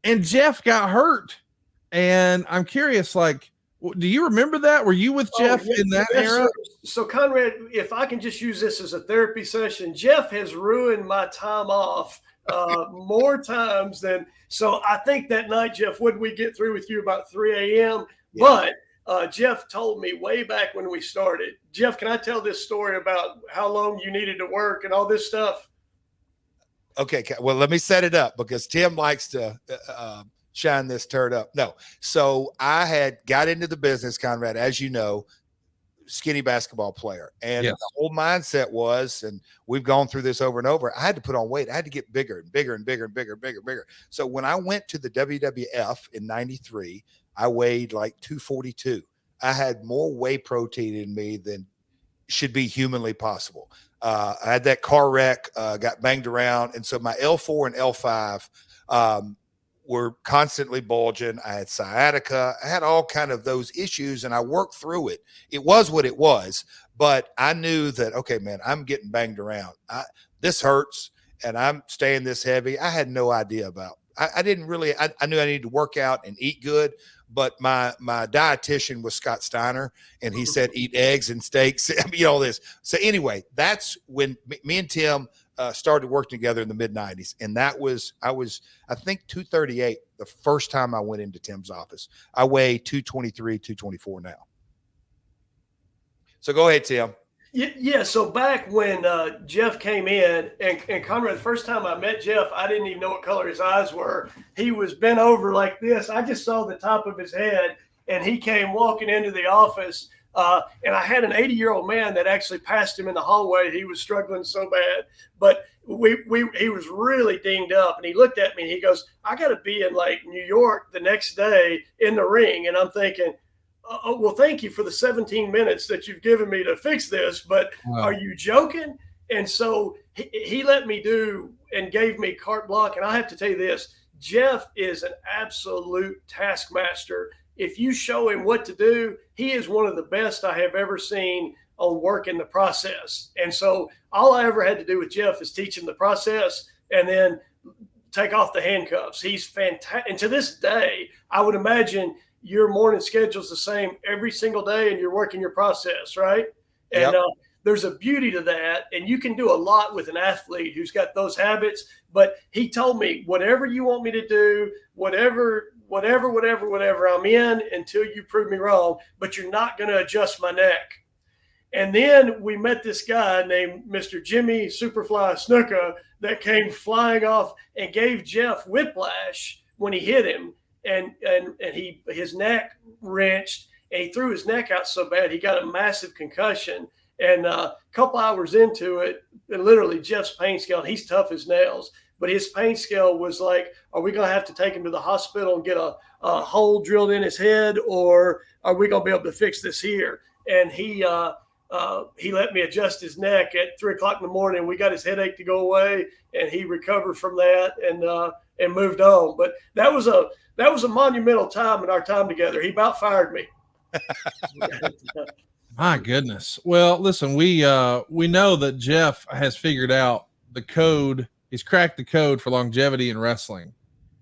and Jeff got hurt. And I'm curious, like, do you remember that? Were you with Jeff in that era? So, Conrad, if I can just use this as a therapy session, Jeff has ruined my time off more times than. So I think that night, Jeff, would we get through with you about 3 a.m.? Yeah. But Jeff told me way back when we started. Jeff, can I tell this story about how long you needed to work and all this stuff? Okay. Well, let me set it up because Tim likes to shine this turd up. No. So I had got into the business, Conrad, as you know, skinny basketball player. And the whole mindset was, and we've gone through this over and over, I had to put on weight. I had to get bigger and bigger and bigger and bigger and bigger and bigger. So when I went to the WWF in 93, I weighed like 242. I had more whey protein in me than should be humanly possible. I had that car wreck, got banged around. And so my L4 and L5 were constantly bulging. I had sciatica. I had all kind of those issues, and I worked through it. It was what it was, but I knew that, okay, man, I'm getting banged around. This hurts, and I'm staying this heavy. I had no idea about. I didn't really. I knew I needed to work out and eat good, but my dietitian was Scott Steiner, and he said eat eggs and steaks. I mean, all this. So anyway, that's when me and Tim started working together in the mid-90s. And that was, I think 238 the first time I went into Tim's office. I weigh 223, 224 now. So go ahead, Tim. Yeah. So back when Jeff came in, and Conrad, the first time I met Jeff, I didn't even know what color his eyes were. He was bent over like this. I just saw the top of his head, and he came walking into the office. And I had an 80-year-old man that actually passed him in the hallway. He was struggling so bad, but he was really dinged up. And he looked at me and he goes, I got to be in like New York the next day in the ring. And I'm thinking, oh, well, thank you for the 17 minutes that you've given me to fix this, but Are you joking? And so he let me do and gave me carte blanche. And I have to tell you this, Jeff is an absolute taskmaster. If you show him what to do, he is one of the best I have ever seen on working the process. And so all I ever had to do with Jeff is teach him the process and then take off the handcuffs. He's fantastic. And to this day, I would imagine your morning schedule is the same every single day and you're working your process, right? And there's a beauty to that. And you can do a lot with an athlete who's got those habits. But he told me, whatever you want me to do, whatever I'm in until you prove me wrong, but you're not going to adjust my neck. And then we met this guy named Mr. Jimmy Superfly Snuka that came flying off and gave Jeff whiplash when he hit him. And his neck wrenched and he threw his neck out so bad he got a massive concussion. And a couple hours into it, literally Jeff's pain scale, he's tough as nails, but his pain scale was like, are we going to have to take him to the hospital and get a hole drilled in his head, or are we going to be able to fix this here? And he let me adjust his neck at 3:00 in the morning. We got his headache to go away, and he recovered from that and moved on. But that was a monumental time in our time together. He about fired me. My goodness. Well, listen, we know that Jeff has figured out the code. He's cracked the code for longevity in wrestling.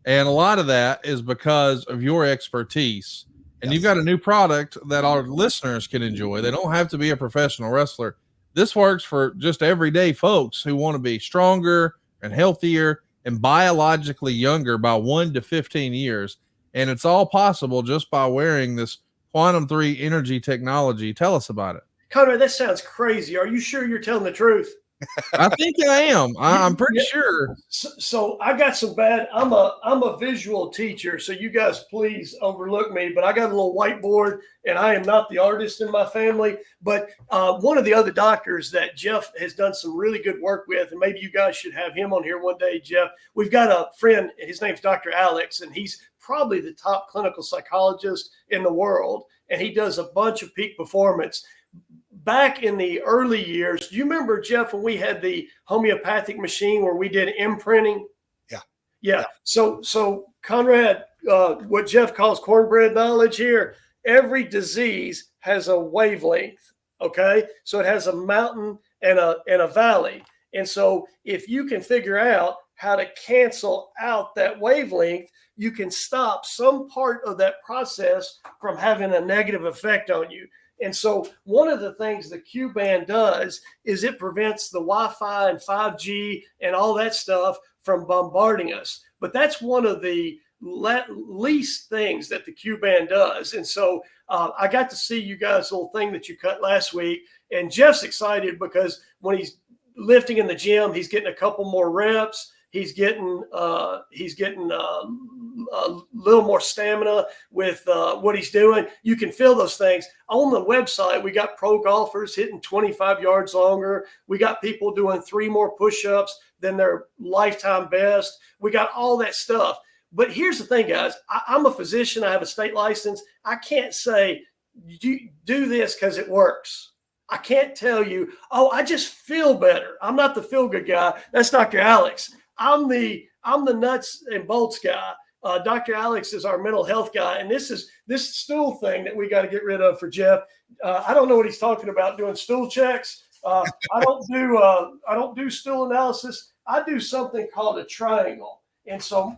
And a lot of that is because of your expertise. And you've got a new product that our listeners can enjoy. They don't have to be a professional wrestler. This works for just everyday folks who want to be stronger and healthier and biologically younger by 1 to 15 years. And it's all possible just by wearing this Quantum 3 energy technology. Tell us about it. Conrad, that sounds crazy. Are you sure you're telling the truth? I think I am. I'm pretty sure. So I got some bad. I'm a visual teacher, so you guys please overlook me. But I got a little whiteboard, and I am not the artist in my family. But one of the other doctors that Jeff has done some really good work with, and maybe you guys should have him on here one day, Jeff. We've got a friend. His name's Dr. Alex, and he's probably the top clinical psychologist in the world, and he does a bunch of peak performance. Back in the early years, do you remember, Jeff, when we had the homeopathic machine where we did imprinting? Yeah. So Conrad, what Jeff calls cornbread knowledge here, every disease has a wavelength. Okay. So it has a mountain and a valley. And so if you can figure out how to cancel out that wavelength, you can stop some part of that process from having a negative effect on you. And so one of the things the Q band does is it prevents the Wi-Fi and 5G and all that stuff from bombarding us. But that's one of the least things that the Q band does. And so I got to see you guys' little thing that you cut last week. And Jeff's excited because when he's lifting in the gym, he's getting a couple more reps. He's getting a little more stamina with what he's doing. You can feel those things. On the website, we got pro golfers hitting 25 yards longer. We got people doing 3 more push-ups than their lifetime best. We got all that stuff. But here's the thing, guys. I'm a physician. I have a state license. I can't say, do this because it works. I can't tell you, oh, I just feel better. I'm not the feel-good guy. That's Dr. Alex. I'm the nuts and bolts guy. Dr. Alex is our mental health guy, and this stool thing that we got to get rid of for Jeff. I don't know what he's talking about doing stool checks. I don't do stool analysis. I do something called a triangle. And so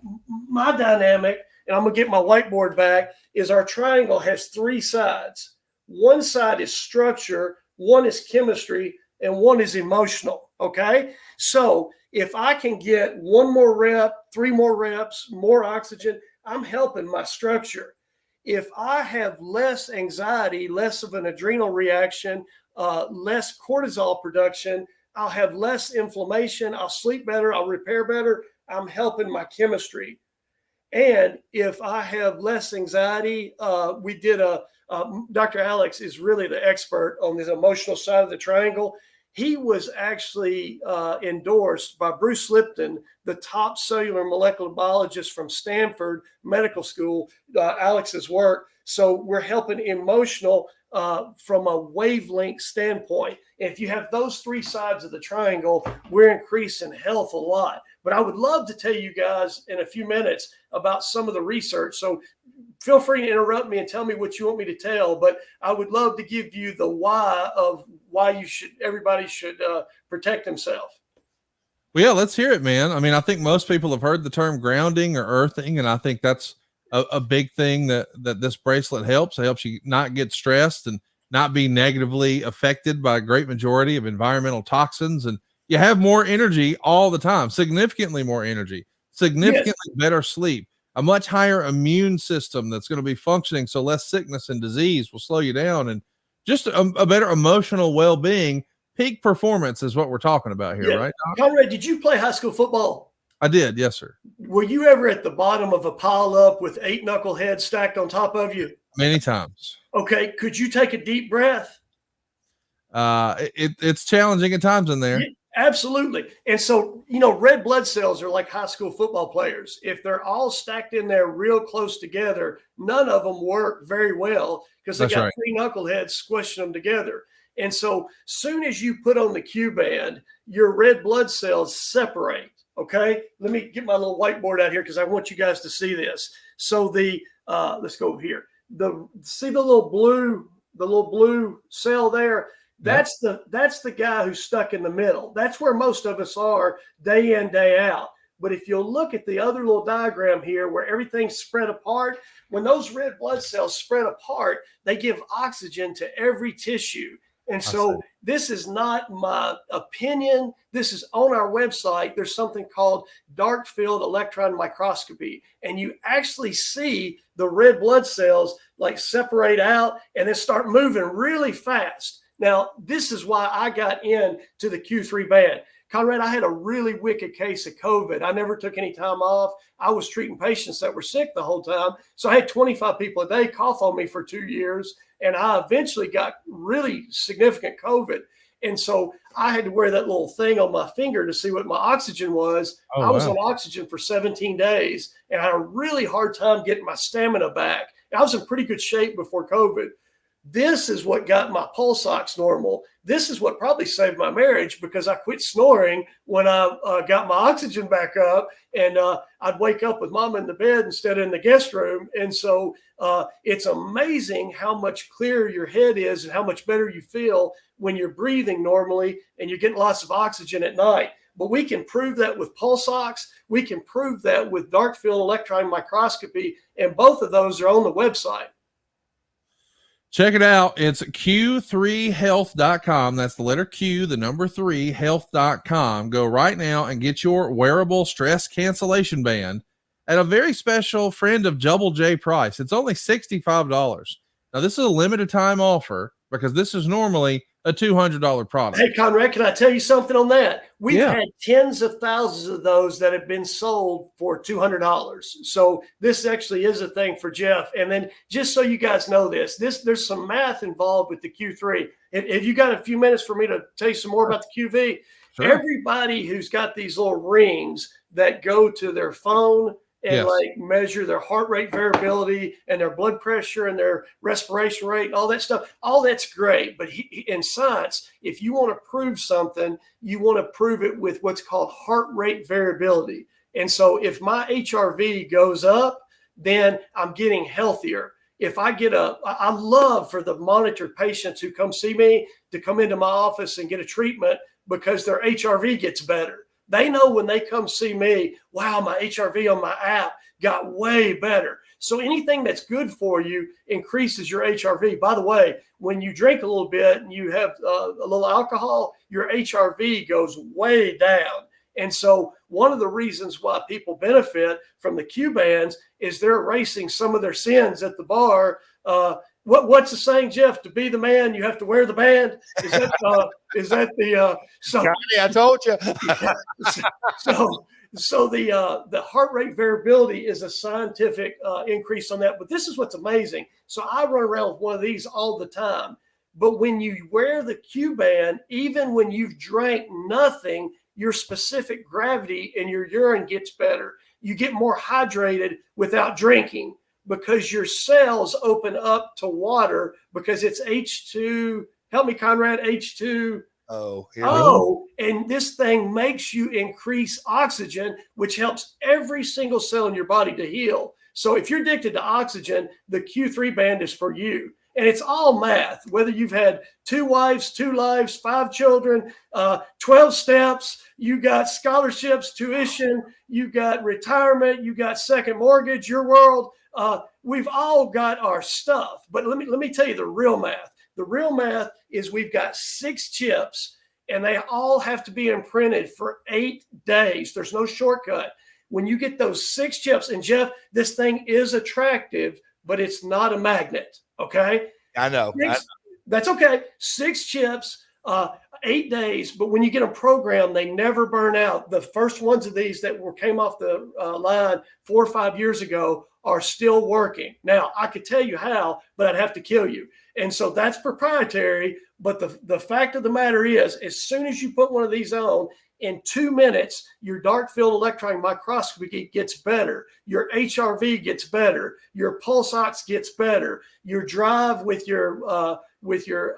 my dynamic, and I'm gonna get my whiteboard back, is our triangle has 3 sides. One side is structure, one is chemistry, and one is emotional. Okay, so if I can get 1 more rep, 3 more reps, more oxygen, I'm helping my structure. If I have less anxiety, less of an adrenal reaction, less cortisol production, I'll have less inflammation, I'll sleep better, I'll repair better, I'm helping my chemistry. And if I have less anxiety, Dr. Alex is really the expert on the emotional side of the triangle. He was actually endorsed by Bruce Lipton, the top cellular molecular biologist from Stanford Medical School, Alex's work. So we're helping emotional from a wavelength standpoint. And if you have those 3 sides of the triangle, we're increasing health a lot. But I would love to tell you guys in a few minutes about some of the research. So feel free to interrupt me and tell me what you want me to tell. But I would love to give you the why of why everybody should protect himself. Well, yeah, let's hear it, man. I mean, I think most people have heard the term grounding or earthing, and I think that's a big thing that this bracelet helps. It helps you not get stressed and not be negatively affected by a great majority of environmental toxins. And you have more energy all the time, significantly more energy, significantly better sleep, a much higher immune system that's going to be functioning. So less sickness and disease will slow you down, and just a better emotional well-being. Peak performance is what we're talking about here, right? Conrad, did you play high school football? I did. Yes, sir. Were you ever at the bottom of a pile up with 8 knuckleheads stacked on top of you? Many times. Okay. Could you take a deep breath? It's challenging at times in there. Yeah, absolutely. And so, red blood cells are like high school football players. If they're all stacked in there real close together, none of them work very well because they got 3 knuckleheads squishing them together. And so soon as you put on the Q band, your red blood cells separate. Okay. Let me get my little whiteboard out here because I want you guys to see this. So let's go over here. See the little blue cell there? That's the guy who's stuck in the middle. That's where most of us are day in, day out. But if you'll look at the other little diagram here where everything's spread apart, when those red blood cells spread apart, they give oxygen to every tissue. And so this is not my opinion. This is on our website. There's something called dark field electron microscopy. And you actually see the red blood cells like separate out and then start moving really fast. Now, this is why I got into the Q3 band. Conrad, I had a really wicked case of COVID. I never took any time off. I was treating patients that were sick the whole time. So I had 25 people a day cough on me for 2 years. And I eventually got really significant COVID. And so I had to wear that little thing on my finger to see what my oxygen was. I was on oxygen for 17 days and I had a really hard time getting my stamina back. I was in pretty good shape before COVID. This is what got my pulse ox normal. This is what probably saved my marriage, because I quit snoring when I got my oxygen back up, and I'd wake up with mom in the bed instead of in the guest room. And so it's amazing how much clearer your head is and how much better you feel when you're breathing normally and you're getting lots of oxygen at night. But we can prove that with pulse ox. We can prove that with dark field electron microscopy. And both of those are on the website. Check it out. It's q3health.com. That's the letter Q, the number 3, health.com. Go right now and get your wearable stress cancellation band at a very special friend of Double J price. It's only $65. Now, this is a limited time offer because this is normally a $200 product. Hey, Conrad, can I tell you something on that? We've had tens of thousands of those that have been sold for $200. So this actually is a thing for Jeff. And then just so you guys know there's some math involved with the Q3. Have you got a few minutes for me to tell you some more about the QV? Sure. Everybody who's got these little rings that go to their phone and like measure their heart rate variability and their blood pressure and their respiration rate and all that stuff. All that's great. But in science, if you want to prove something, you want to prove it with what's called heart rate variability. And so if my HRV goes up, then I'm getting healthier. If I I love for the monitored patients who come see me to come into my office and get a treatment because their HRV gets better. They know when they come see me, wow, my HRV on my app got way better. So anything that's good for you increases your HRV. By the way, when you drink a little bit and you have a little alcohol, your HRV goes way down. And so one of the reasons why people benefit from the Q bands is they're erasing some of their sins at the bar. What's the saying, Jeff? To be the man, you have to wear the band. Is that the so? I told you. So the heart rate variability is a scientific increase on that. But this is what's amazing. So I run around with one of these all the time. But when you wear the Q band, even when you've drank nothing, your specific gravity in your urine gets better. You get more hydrated without drinking, because your cells open up to water because it's H2. Help me, Conrad. H2. And this thing makes you increase oxygen, which helps every single cell in your body to heal. So if you're addicted to oxygen, the Q3 band is for you. And it's all math, whether you've had 2 wives, 2 lives, 5 children, 12 steps, you got scholarships, tuition, you got retirement, you got second mortgage, your world. We've all got our stuff, but let me tell you the real math. The real math is we've got 6 chips and they all have to be imprinted for 8 days. There's no shortcut. When you get those 6 chips, and Jeff, this thing is attractive, but it's not a magnet. Okay. I know. That's okay. 6 chips, 8 days. But when you get them programmed, they never burn out. The first ones of these that came off the line 4 or 5 years ago are still working. Now, I could tell you how, but I'd have to kill you. And so that's proprietary. But the fact of the matter is, as soon as you put one of these on, in 2 minutes, your dark field electron microscopy gets better. Your HRV gets better. Your pulse ox gets better. Your drive with your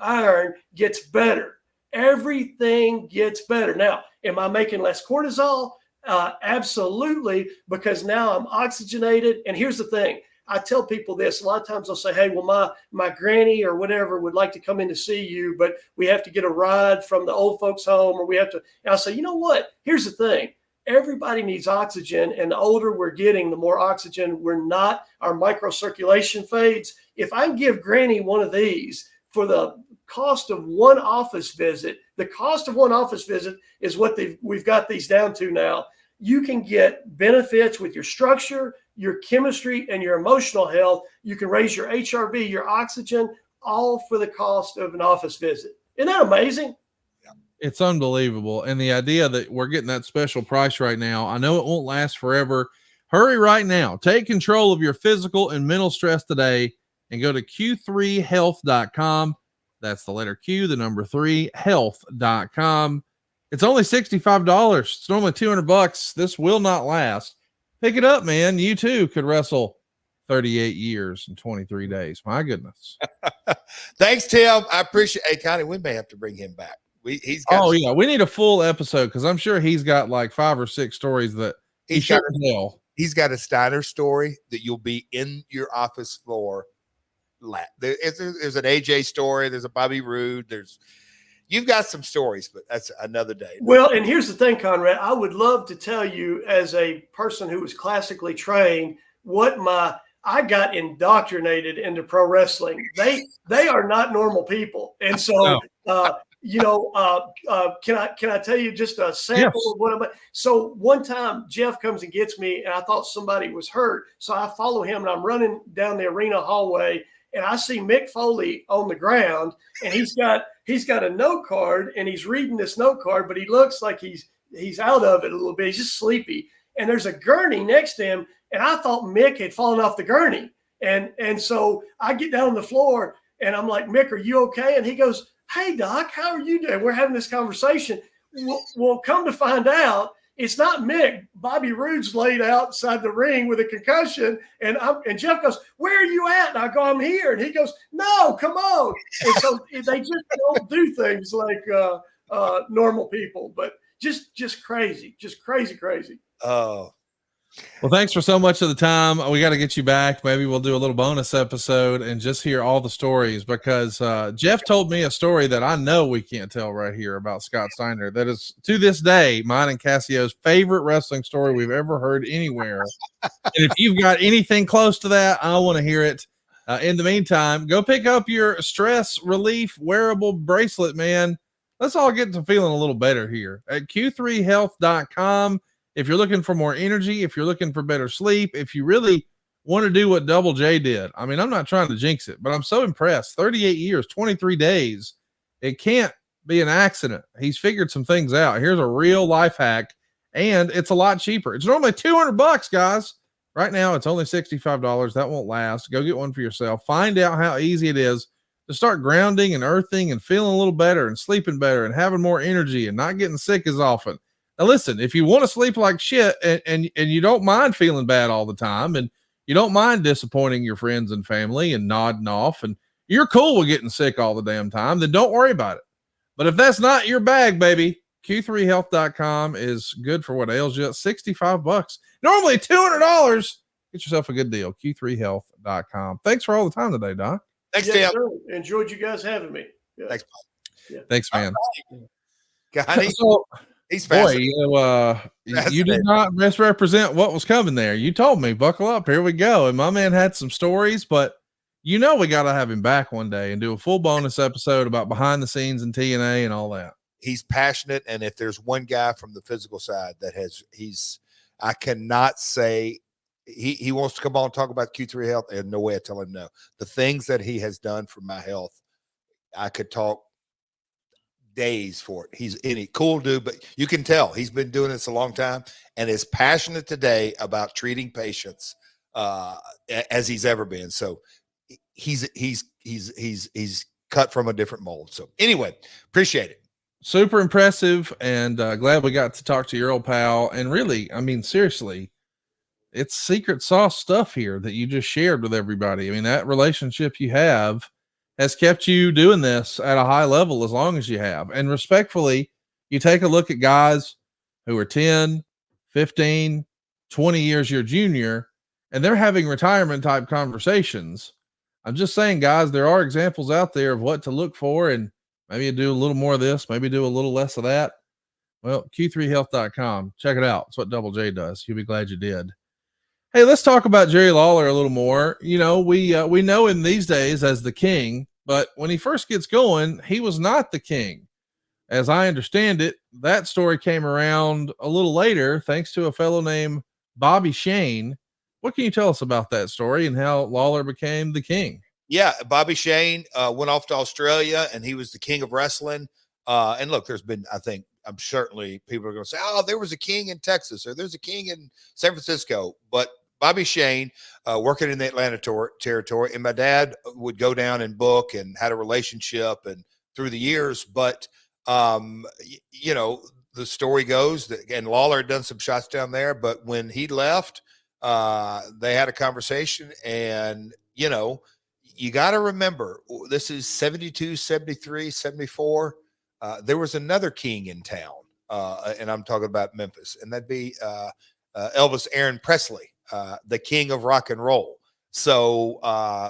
iron gets better. Everything gets better. Now, am I making less cortisol? Absolutely, because now I'm oxygenated. And here's the thing. I tell people this. A lot of times they'll say, hey, well, my granny or whatever would like to come in to see you, but we have to get a ride from the old folks home, or we have to. And I'll say, you know what? Here's the thing. Everybody needs oxygen, and the older we're getting, the more oxygen our microcirculation fades. If I give granny one of these for the cost of one office visit, the cost of one office visit is what we've got these down to now. You can get benefits with your structure, your chemistry, and your emotional health. You can raise your HRV, your oxygen, all for the cost of an office visit. Isn't that amazing? It's unbelievable. And the idea that we're getting that special price right now, I know it won't last forever. Hurry right now. Take control of your physical and mental stress today and go to q3health.com. That's the letter Q, the number 3, health.com. It's only $65. It's normally $200. This will not last. Pick it up, man. You too could wrestle 38 years and 23 days. My goodness. Thanks, Tim. I appreciate. Hey, Connie, we may have to bring him back. He's got. Oh yeah, we need a full episode because I'm sure he's got like 5 or 6 stories that he should tell. He's got a Steiner story that you'll be in your office floor. There's an AJ story. There's a Bobby Roode. You've got some stories, but that's another day. Well, and here's the thing, Conrad. I would love to tell you, as a person who was classically trained, I got indoctrinated into pro wrestling. They are not normal people, and so can I tell you just a sample of what so one time Jeff comes and gets me, and I thought somebody was hurt, so I follow him, and I'm running down the arena hallway, and I see Mick Foley on the ground, and he's got a note card, and he's reading this note card, but he looks like he's out of it a little bit. He's just sleepy, and there's a gurney next to him, and I thought Mick had fallen off the gurney, and so I get down on the floor, and I'm like, Mick, are you okay? And he goes, hey, Doc, how are you doing? We're having this conversation. We'll come to find out it's not Mick. Bobby Roode's laid outside the ring with a concussion. And Jeff goes, where are you at? And I go, I'm here. And he goes, no, come on. And so they just don't do things like normal people, but just crazy, crazy. Oh, well, thanks for so much of the time. We got to get you back. Maybe we'll do a little bonus episode and just hear all the stories, because Jeff told me a story that I know we can't tell right here about Scott Steiner. That is, to this day, mine and Cassio's favorite wrestling story we've ever heard anywhere. And if you've got anything close to that, I want to hear it. In the meantime, go pick up your stress relief wearable bracelet, man. Let's all get to feeling a little better here at q3health.com. If you're looking for more energy, if you're looking for better sleep, if you really want to do what Double J did. I mean, I'm not trying to jinx it, but I'm so impressed. 38 years, 23 days. It can't be an accident. He's figured some things out. Here's a real life hack, and it's a lot cheaper. It's normally $200, guys. Right now, it's only $65. That won't last. Go get one for yourself. Find out how easy it is to start grounding and earthing and feeling a little better and sleeping better and having more energy and not getting sick as often. Now, listen, if you want to sleep like shit and you don't mind feeling bad all the time, and you don't mind disappointing your friends and family and nodding off, and you're cool with getting sick all the damn time, then don't worry about it. But if that's not your bag, baby, q3health.com is good for what ails you. $65. Normally $200. Get yourself a good deal. q3health.com. Thanks for all the time today, Doc. Thanks, Tim. Enjoyed you guys having me. Yeah. Thanks, yeah. Thanks, man. Right. So, he's boy, fascinating. you did not misrepresent what was coming there. You told me, buckle up, here we go. And my man had some stories, but we got to have him back one day and do a full bonus episode about behind the scenes in TNA and all that. He's passionate. And if there's one guy from the physical side that I cannot say he wants to come on and talk about Q3 Health, and no way I tell him no. The things that he has done for my health, I could talk days for it. He's any cool dude, but you can tell he's been doing this a long time and is passionate today about treating patients as he's ever been. So he's cut from a different mold. So anyway, appreciate it. Super impressive, and glad we got to talk to your old pal. And really, I mean, seriously, it's secret sauce stuff here that you just shared with everybody. I mean, that relationship you have has kept you doing this at a high level as long as you have. And respectfully, you take a look at guys who are 10, 15, 20 years your junior, and they're having retirement type conversations. I'm just saying, guys, there are examples out there of what to look for, and maybe you do a little more of this, maybe do a little less of that. Well, q3health.com. Check it out. It's what Double J does. You'll be glad you did. Hey, let's talk about Jerry Lawler a little more. You know, we know him these days as the King, but when he first gets going, he was not the King. As I understand it, that story came around a little later, thanks to a fellow named Bobby Shane. What can you tell us about that story and how Lawler became the King? Yeah, Bobby Shane went off to Australia, and he was the king of wrestling. And look, I'm certainly people are going to say, oh, there was a king in Texas, or there's a king in San Francisco. But Bobby Shane, working in the Atlanta territory, and my dad would go down and book and had a relationship and through the years. But, the story goes that, and Lawler had done some shots down there, but when he left, They had a conversation, and, you know, you got to remember, this is 72, 73, 74. There was another king in town, and I'm talking about Memphis, and that'd be Elvis Aaron Presley, the king of rock and roll. So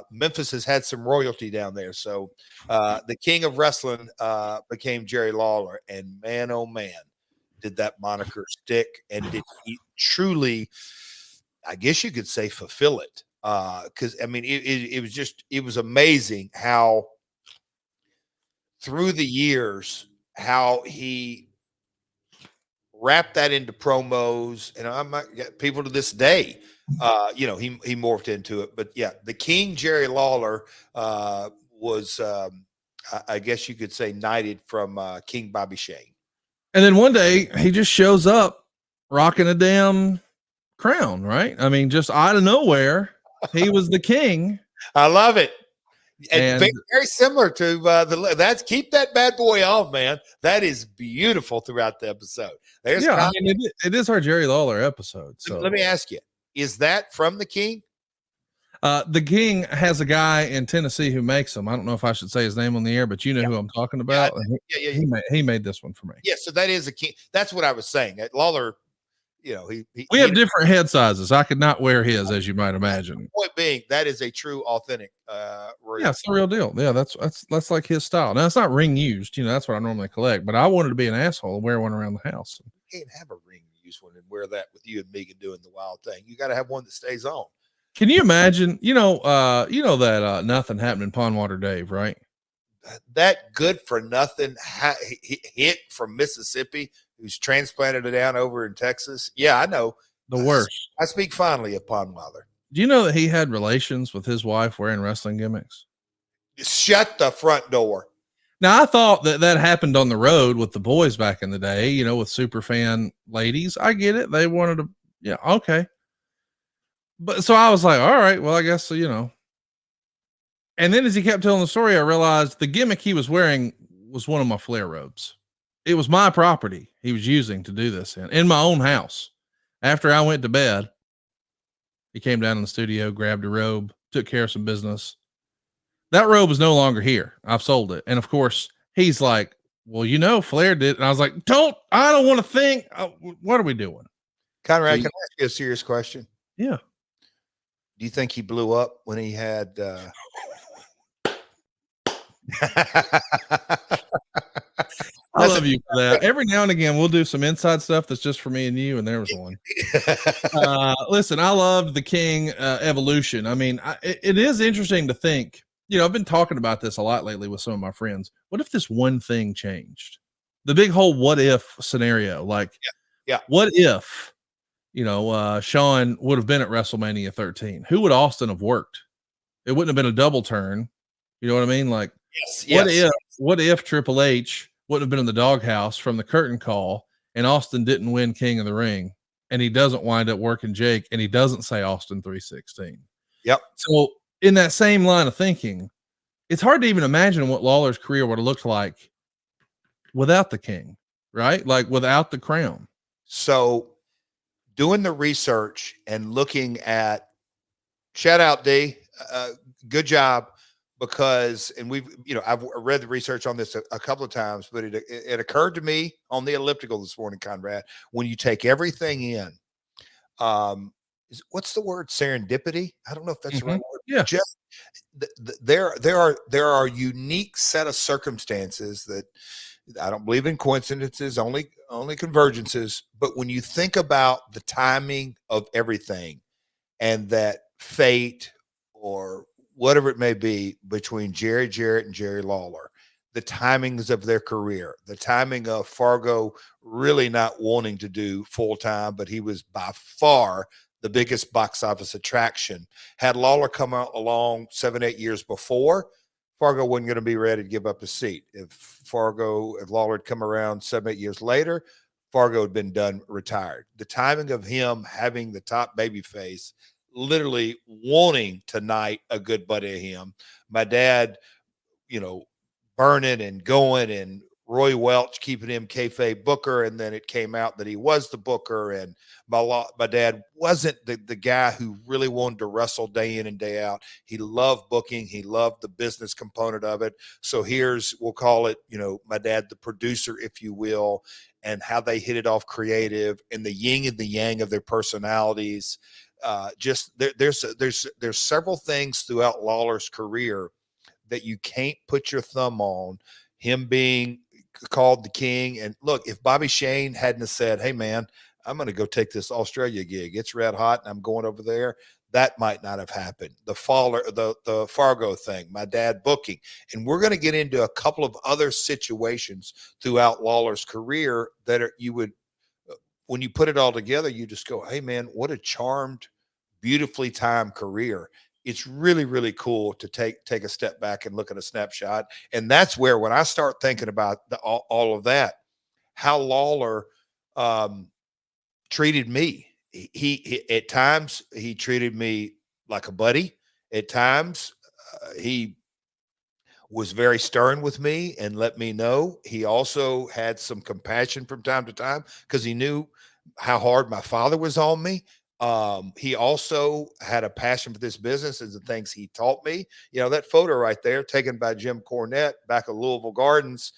Memphis has had some royalty down there. So the king of wrestling became Jerry Lawler, and man, oh man, did that moniker stick, and did he truly, I guess you could say, fulfill it. Because I mean, it was amazing how through the years, how he wrapped that into promos, and I might get people to this day, you know, he morphed into it. But yeah, the King Jerry Lawler was, I guess you could say, knighted from King Bobby Shane. And then one day he just shows up rocking a damn crown, right? I mean, just out of nowhere, he was the king. I love it. And very, very similar to that's keep that bad boy on, man. That is beautiful throughout the episode. There's I mean, it is our Jerry Lawler episode. So let me ask you, is that from the King? The King has a guy in Tennessee who makes them. I don't know if I should say his name on the air, but you know who I'm talking about. Yeah. He made this one for me. Yeah, so that is a King. That's what I was saying. Lawler, you know, we have different head sizes. I could not wear his, as you might imagine. Point being, that is a true, authentic. Yeah, it's the real deal. Yeah, that's like his style. Now it's not ring used. You know, that's what I normally collect. But I wanted to be an asshole and wear one around the house. You can't have a ring used one and wear that with you and Megan doing the wild thing. You got to have one that stays on. Can you imagine? You know that nothing happened in Pondwater Dave, right? That good for nothing hit from Mississippi, who's transplanted it down over in Texas. Yeah, I know. The worst. I speak fondly of Pondwater. Do you know that he had relations with his wife wearing wrestling gimmicks? Shut the front door. Now, I thought that happened on the road with the boys back in the day, you know, with super fan ladies. I get it. They wanted to, yeah, okay. But so I was like, all right, well, I guess so, you know. And then as he kept telling the story, I realized the gimmick he was wearing was one of my flare robes. It was my property he was using to do this in my own house. After I went to bed, he came down in the studio, grabbed a robe, took care of some business. That robe is no longer here. I've sold it. And of course, he's like, well, you know, Flair did. And I was like, I don't want to think. What are we doing? Conrad, can I ask you a serious question? Yeah. Do you think he blew up when he had I love you for that. Every now and again, we'll do some inside stuff that's just for me and you. And there was one. Listen, I loved the King evolution. I mean, it is interesting to think, you know, I've been talking about this a lot lately with some of my friends. What if this one thing changed? The big whole what if scenario, like, what if, you know, Shawn would have been at WrestleMania 13? Who would Austin have worked? It wouldn't have been a double turn. You know what I mean? Like, what if Triple H wouldn't have been in the doghouse from the curtain call and Austin didn't win King of the Ring and he doesn't wind up working Jake and he doesn't say Austin 316? Yep. So in that same line of thinking, it's hard to even imagine what Lawler's career would have looked like without the King, right? Like without the crown. So doing the research and looking at, shout out D, good job. Because, and we've, you know, I've read the research on this a couple of times, but it occurred to me on the elliptical this morning, Conrad, when you take everything in, what's the word? Serendipity? I don't know if that's the right word. Yeah. Just there are unique set of circumstances that I don't believe in coincidences, only convergences. But when you think about the timing of everything and that fate or whatever it may be between Jarrett and Jerry Lawler, the timings of their career, the timing of Fargo really not wanting to do full time, but he was by far the biggest box office attraction. Had Lawler come out along 7-8 years before, Fargo wasn't going to be ready to give up his seat. If Lawler had come around 7-8 years later, Fargo had been done, retired. The timing of him having the top baby face, literally wanting to knight a good buddy of him. My dad, you know, burning and going and Roy Welch keeping him kayfabe booker, and then it came out that he was the booker, and my dad wasn't the guy who really wanted to wrestle day in and day out. He loved booking. He loved the business component of it. So we'll call it, my dad, the producer, if you will, and how they hit it off creative and the yin and the yang of their personalities. There's several things throughout Lawler's career that you can't put your thumb on. Him being called the king. And look, if Bobby Shane hadn't have said, hey man, I'm going to go take this Australia gig, it's red hot and I'm going over there, that might not have happened. The Fargo thing, my dad booking. And we're going to get into a couple of other situations throughout Lawler's career that when you put it all together, you just go, hey man, what a charmed, beautifully timed career. It's really, really cool to take a step back and look at a snapshot. And that's where, when I start thinking about all of that, how Lawler treated me, he at times, he treated me like a buddy. At times, he was very stern with me and let me know. He also had some compassion from time to time because he knew how hard my father was on me. He also had a passion for this business and the things he taught me. That photo right there taken by Jim Cornette back at Louisville Gardens,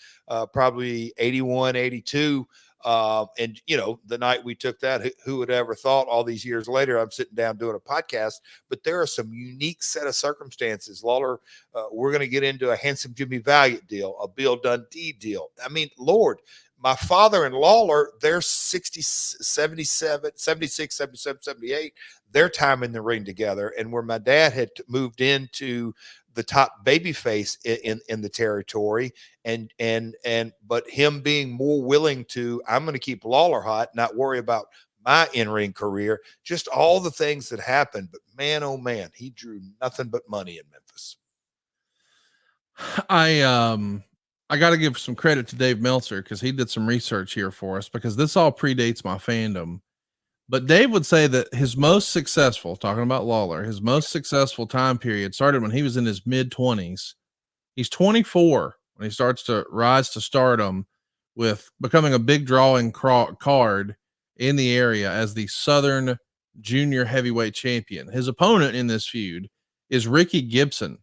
probably 81, 82. And the night we took that, who would ever thought all these years later, I'm sitting down doing a podcast, but there are some unique set of circumstances. Lawler, we're going to get into a Handsome Jimmy Valiant deal, a Bill Dundee deal. I mean, Lord, my father and Lawler, they're 60, 77, 76, 77, 78, their time in the ring together. And where my dad had moved into the top babyface in the territory, but him being more willing to, I'm going to keep Lawler hot, not worry about my in-ring career, just all the things that happened. But man, oh man, he drew nothing but money in Memphis. I got to give some credit to Dave Meltzer because he did some research here for us, because this all predates my fandom. But Dave would say that his most successful, talking about Lawler, his most successful time period started when he was in his mid-20s. He's 24 when he starts to rise to stardom with becoming a big drawing card in the area as the Southern Junior Heavyweight Champion. His opponent in this feud is Ricky Gibson.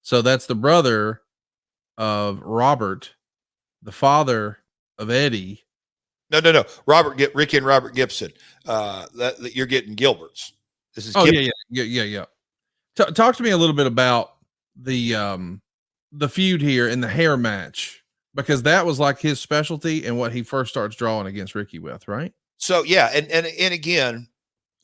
So that's the brother of Robert, the father of Eddie. No. Ricky and Robert Gibson. That you're getting Gilbert's. This is yeah. Talk to me a little bit about the feud here in the hair match, because that was like his specialty and what he first starts drawing against Ricky with, right? So yeah, and again,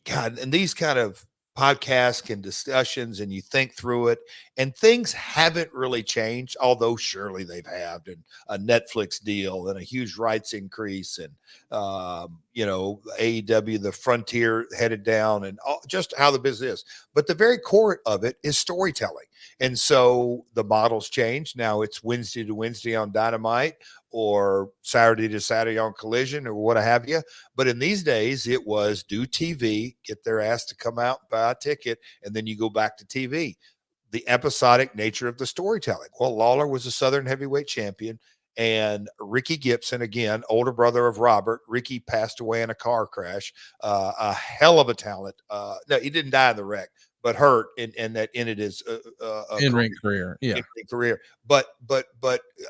God, and these kind of podcasts and discussions, and you think through it, and things haven't really changed, although surely they've had, and a Netflix deal and a huge rights increase, and AEW, the frontier headed down, and just how the business is. But the very core of it is storytelling. And so the model's changed. Now it's Wednesday to Wednesday on Dynamite, or Saturday to Saturday on Collision, or what have you. But in these days, it was do TV, get their ass to come out, buy a ticket, and then you go back to TV. The episodic nature of the storytelling. Well, Lawler was a Southern heavyweight champion, and Ricky Gibson, again, older brother of Robert. Ricky passed away in a car crash. A hell of a talent. No, he didn't die in the wreck, but hurt, and that ended his in-ring career. Yeah, in-ring career. But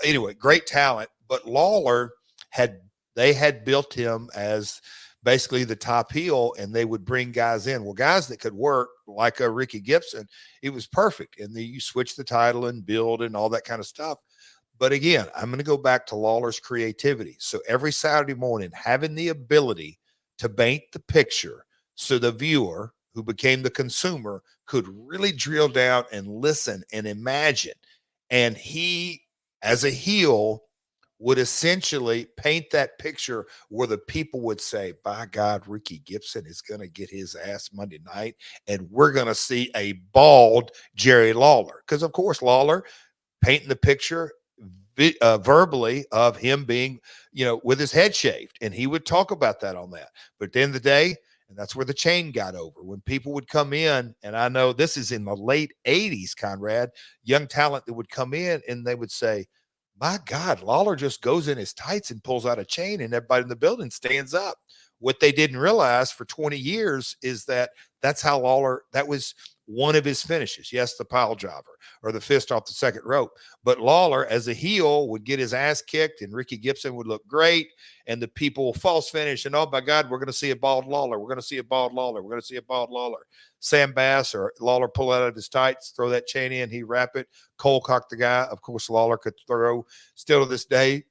anyway, great talent. But Lawler had built him as basically the top heel, and they would bring guys in. Well, guys that could work, like a Ricky Gibson, it was perfect. And then you switch the title and build and all that kind of stuff. But again, I'm going to go back to Lawler's creativity. So every Saturday morning, having the ability to paint the picture so the viewer, who became the consumer, could really drill down and listen and imagine. And he, as a heel, would essentially paint that picture where the people would say, by God, Ricky Gibson is going to get his ass Monday night, and we're going to see a bald Jerry Lawler. Because, of course, Lawler painting the picture verbally of him being, with his head shaved. And he would talk about that on that. But at the end of the day, and that's where the chain got over. When people would come in, and I know this is in the late 80s, Conrad, young talent that would come in and they would say, my God, Lawler just goes in his tights and pulls out a chain, and everybody in the building stands up. What they didn't realize for 20 years is that that's how Lawler, that was one of his finishes. Yes, the pile driver or the fist off the second rope. But Lawler, as a heel, would get his ass kicked, and Ricky Gibson would look great. And the people false finish, and oh my God, we're going to see a bald Lawler. We're going to see a bald Lawler. We're going to see a bald Lawler. Sam Bass or Lawler pull out of his tights, throw that chain in, he wrap it. Cole cocked the guy. Of course, Lawler could throw, still to this day,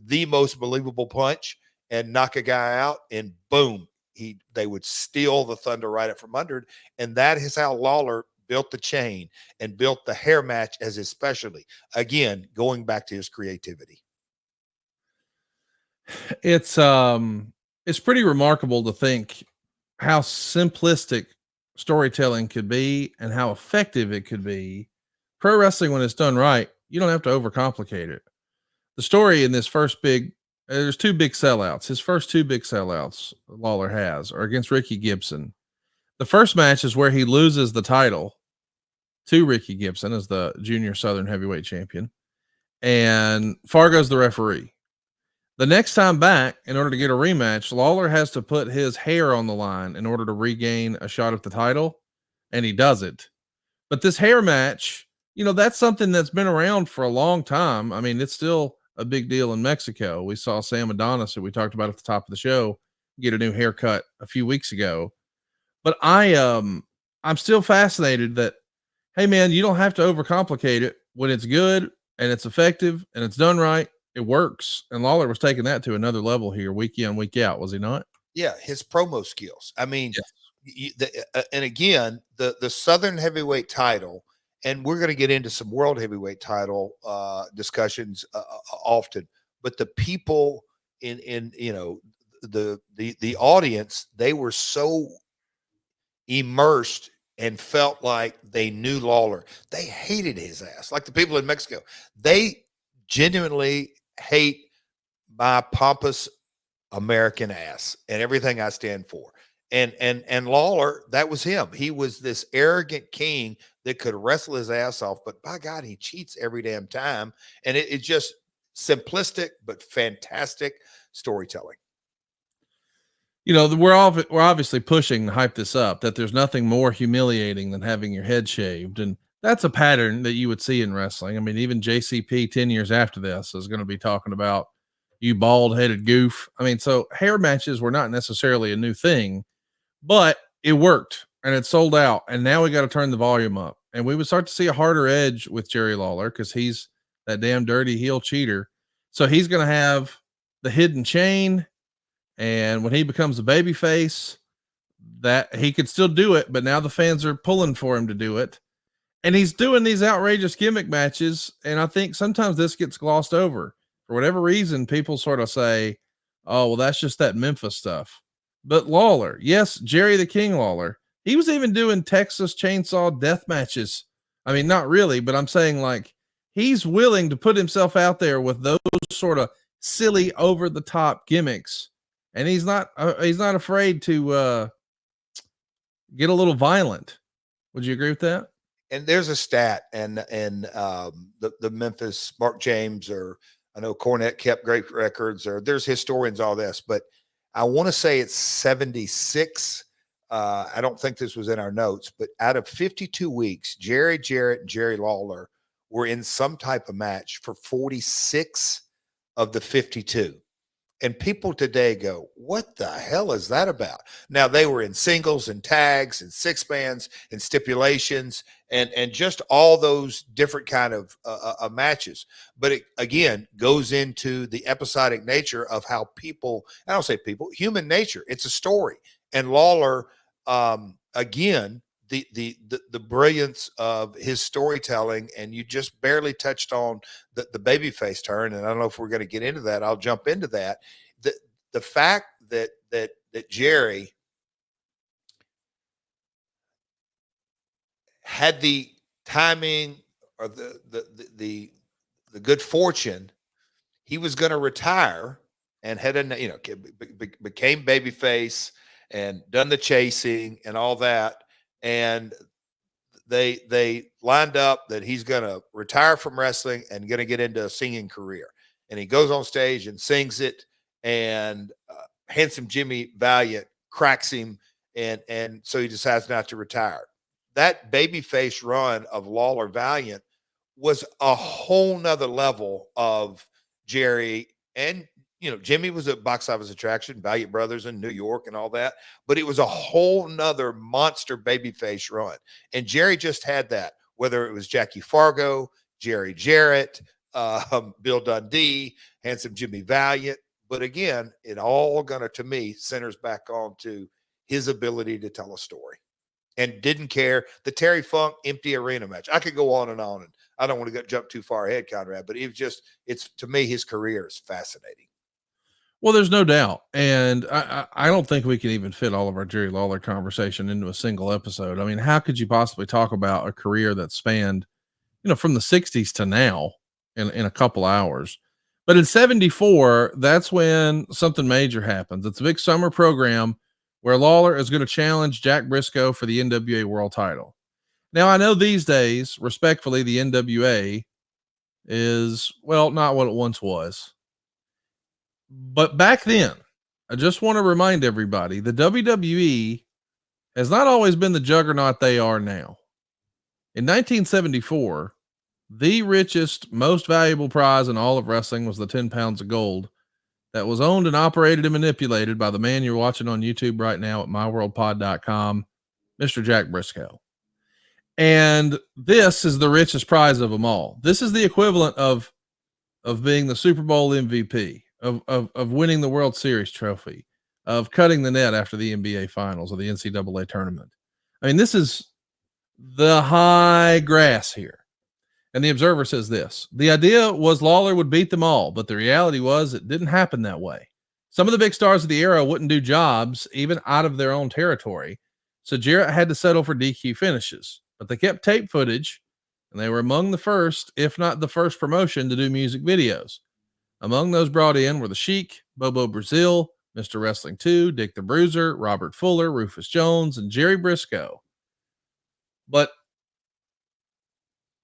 the most believable punch and knock a guy out, and boom, they would steal the thunder right up from under it. And that is how Lawler built the chain and built the hair match as his specialty. Again, going back to his creativity. It's pretty remarkable to think how simplistic storytelling could be and how effective it could be. Pro wrestling, when it's done right, you don't have to overcomplicate it. The story in this first big, there's two big sellouts. His first two big sellouts Lawler has are against Ricky Gibson. The first match is where he loses the title to Ricky Gibson as the junior Southern heavyweight champion, and Fargo's the referee. The next time back, in order to get a rematch, Lawler has to put his hair on the line in order to regain a shot at the title, and he does it. But this hair match, that's something that's been around for a long time. I mean, it's still a big deal in Mexico. We saw Sam Adonis, who we talked about at the top of the show, get a new haircut a few weeks ago. But I'm still fascinated that, hey man, you don't have to overcomplicate it. When it's good and it's effective and it's done right, it works. And Lawler was taking that to another level here, week in, week out, was he not? Yeah, his promo skills. I mean, and again, the Southern heavyweight title, and we're going to get into some world heavyweight title discussions often, but the people in the audience, they were so immersed and felt like they knew Lawler. They hated his ass. Like the people in Mexico, they genuinely hate my pompous American ass and everything I stand for. And Lawler, that was him. He was this arrogant king that could wrestle his ass off, but by God, he cheats every damn time. And it's just simplistic but fantastic storytelling. We're obviously pushing to hype this up, that there's nothing more humiliating than having your head shaved. And that's a pattern that you would see in wrestling. I mean, even JCP 10 years after this is going to be talking about you bald headed goof. I mean, so hair matches were not necessarily a new thing, but it worked and it sold out. And now we got to turn the volume up, and we would start to see a harder edge with Jerry Lawler, because he's that damn dirty heel cheater. So he's going to have the hidden chain. And when he becomes a baby face, that he could still do it, but now the fans are pulling for him to do it. And he's doing these outrageous gimmick matches. And I think sometimes this gets glossed over. For whatever reason, people sort of say, oh, well, that's just that Memphis stuff. But Lawler, yes, Jerry the King Lawler, he was even doing Texas Chainsaw death matches. I mean, not really, but I'm saying, like, he's willing to put himself out there with those sort of silly, over the top gimmicks. And he's not afraid to get a little violent. Would you agree with that? And there's a stat, and the Memphis Mark James, or I know Cornette kept great records, or there's historians, all this, but I want to say it's 76. I don't think this was in our notes, but out of 52 weeks, Jarrett, and Jerry Lawler were in some type of match for 46 of the 52. And people today go, what the hell is that about? Now, they were in singles and tags and six mans and stipulations and just all those different kind of matches. But it, again, goes into the episodic nature of how people, I don't say people, human nature. It's a story. And Lawler, again, the brilliance of his storytelling, and you just barely touched on the babyface turn. And I don't know if we're going to get into that. I'll jump into that. The fact that Jerry had the timing or the good fortune, he was going to retire and became babyface and done the chasing and all that. And they lined up that he's going to retire from wrestling and going to get into a singing career. And he goes on stage and sings it, and handsome Jimmy Valiant cracks him, and so he decides not to retire. That babyface run of Lawler Valiant was a whole nother level of Jerry. And Jimmy was a box office attraction, Valiant Brothers in New York and all that, but it was a whole nother monster babyface run. And Jerry just had that, whether it was Jackie Fargo, Jerry Jarrett, Bill Dundee, handsome Jimmy Valiant. But again, it all to me, centers back on to his ability to tell a story, and didn't care. The Terry Funk empty arena match, I could go on, and I don't want to jump too far ahead, Conrad, but it's to me, his career is fascinating. Well, there's no doubt. And I don't think we can even fit all of our Jerry Lawler conversation into a single episode. I mean, how could you possibly talk about a career that spanned, from the 60s to now in a couple hours? But in 74, that's when something major happens. It's a big summer program where Lawler is going to challenge Jack Brisco for the NWA World Title. Now, I know these days, respectfully, the NWA is, well, not what it once was. But back then, I just want to remind everybody, the WWE has not always been the juggernaut they are now. In 1974, the richest, most valuable prize in all of wrestling was the 10 pounds of gold that was owned and operated and manipulated by the man you're watching on YouTube right now at myworldpod.com, Mr. Jack Brisco. And this is the richest prize of them all. This is the equivalent of being the Super Bowl MVP, of winning the World Series trophy, of cutting the net after the NBA finals or the NCAA tournament. I mean, this is the high grass here. And the Observer says this: the idea was Lawler would beat them all, but the reality was it didn't happen that way. Some of the big stars of the era wouldn't do jobs even out of their own territory, so Jarrett had to settle for DQ finishes. But they kept tape footage, and they were among the first, if not the first promotion, to do music videos. Among those brought in were the Sheik, Bobo Brazil, Mr. Wrestling 2, Dick the Bruiser, Robert Fuller, Rufus Jones, and Jerry Brisco. But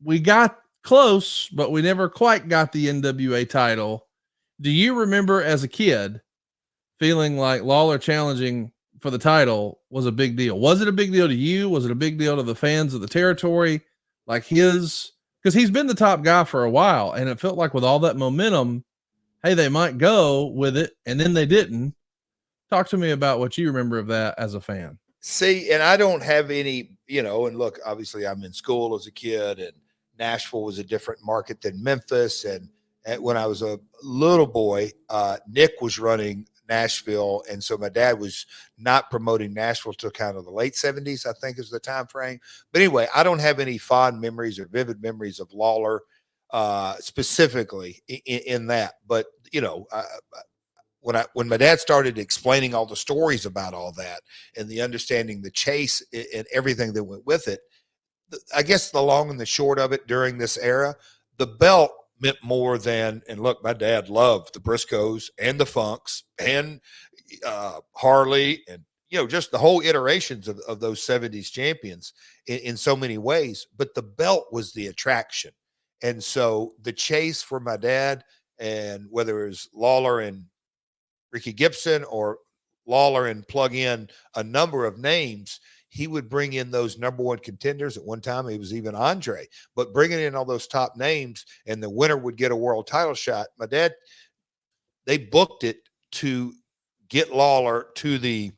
we got close, but we never quite got the NWA title. Do you remember as a kid feeling like Lawler challenging for the title was a big deal? Was it a big deal to you? Was it a big deal to the fans of the territory? Like because he's been the top guy for a while, and it felt like with all that momentum, hey, they might go with it, and then they didn't. Talk to me about what you remember of that as a fan. See, and I don't have any, and look, obviously I'm in school as a kid, and Nashville was a different market than Memphis. And when I was a little boy, Nick was running Nashville. And so my dad was not promoting Nashville till kind of the late 70s, I think is the time frame. But anyway, I don't have any fond memories or vivid memories of Lawler specifically in that. But, when my dad started explaining all the stories about all that and the understanding the chase and everything that went with it, I guess the long and the short of it during this era, the belt meant more than, and look, my dad loved the Briscoes and the Funks and Harley and, just the whole iterations of those 70s champions in so many ways. But the belt was the attraction. And so the chase for my dad, and whether it was Lawler and Ricky Gibson or Lawler and plug in a number of names, he would bring in those number one contenders. At one time, it was even Andre, but bringing in all those top names, and the winner would get a world title shot. My dad, they booked it to get Lawler to the,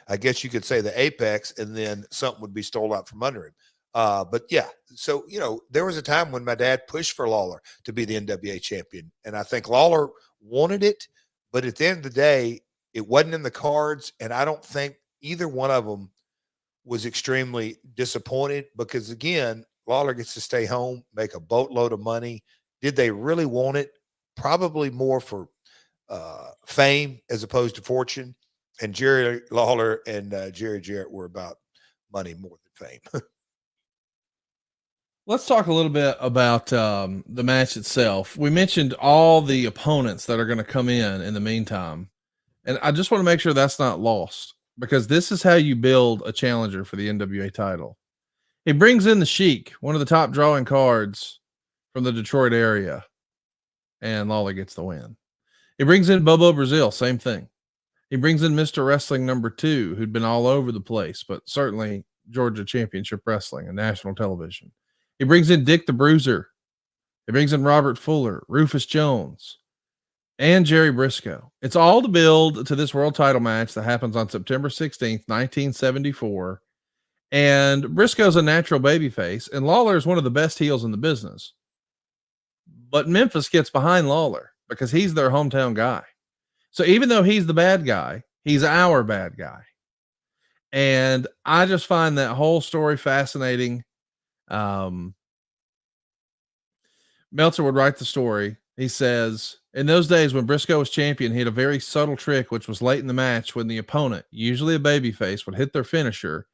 I guess you could say, the apex, and then something would be stolen out from under him. But yeah, so, there was a time when my dad pushed for Lawler to be the NWA champion, and I think Lawler wanted it, but at the end of the day, it wasn't in the cards, and I don't think either one of them was extremely disappointed, because again, Lawler gets to stay home, make a boatload of money. Did they really want it? Probably more for fame as opposed to fortune. And Jerry Lawler and Jerry Jarrett were about money more than fame. Let's talk a little bit about the match itself. We mentioned all the opponents that are going to come in the meantime. And I just want to make sure that's not lost, because this is how you build a challenger for the NWA title. He brings in the Sheik, one of the top drawing cards from the Detroit area, and Lawler gets the win. He brings in Bobo Brazil, same thing. He brings in Mr. Wrestling #2, who'd been all over the place, but certainly Georgia Championship Wrestling and national television. He brings in Dick the Bruiser. He brings in Robert Fuller, Rufus Jones, and Jerry Brisco. It's all to build to this world title match that happens on September 16th, 1974. And Brisco's a natural babyface, and Lawler is one of the best heels in the business. But Memphis gets behind Lawler because he's their hometown guy. So even though he's the bad guy, he's our bad guy. And I just find that whole story fascinating. Meltzer would write the story. He says, in those days when Brisco was champion, he had a very subtle trick, which was late in the match when the opponent, usually a babyface, would hit their finisher.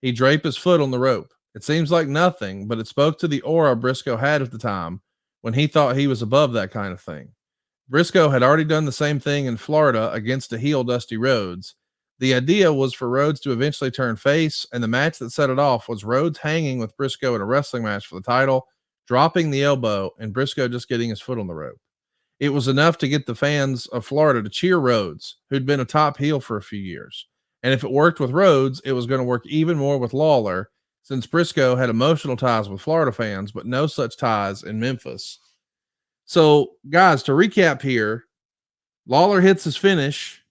He'd drape his foot on the rope. It seems like nothing, but it spoke to the aura Brisco had at the time when he thought he was above that kind of thing. Brisco had already done the same thing in Florida against a heel Dusty Rhodes. The idea was for Rhodes to eventually turn face, and the match that set it off was Rhodes hanging with Brisco in a wrestling match for the title, dropping the elbow, and Brisco just getting his foot on the rope. It was enough to get the fans of Florida to cheer Rhodes, who'd been a top heel for a few years. And if it worked with Rhodes, it was going to work even more with Lawler, since Brisco had emotional ties with Florida fans, but no such ties in Memphis. So, guys, to recap here, Lawler hits his finish.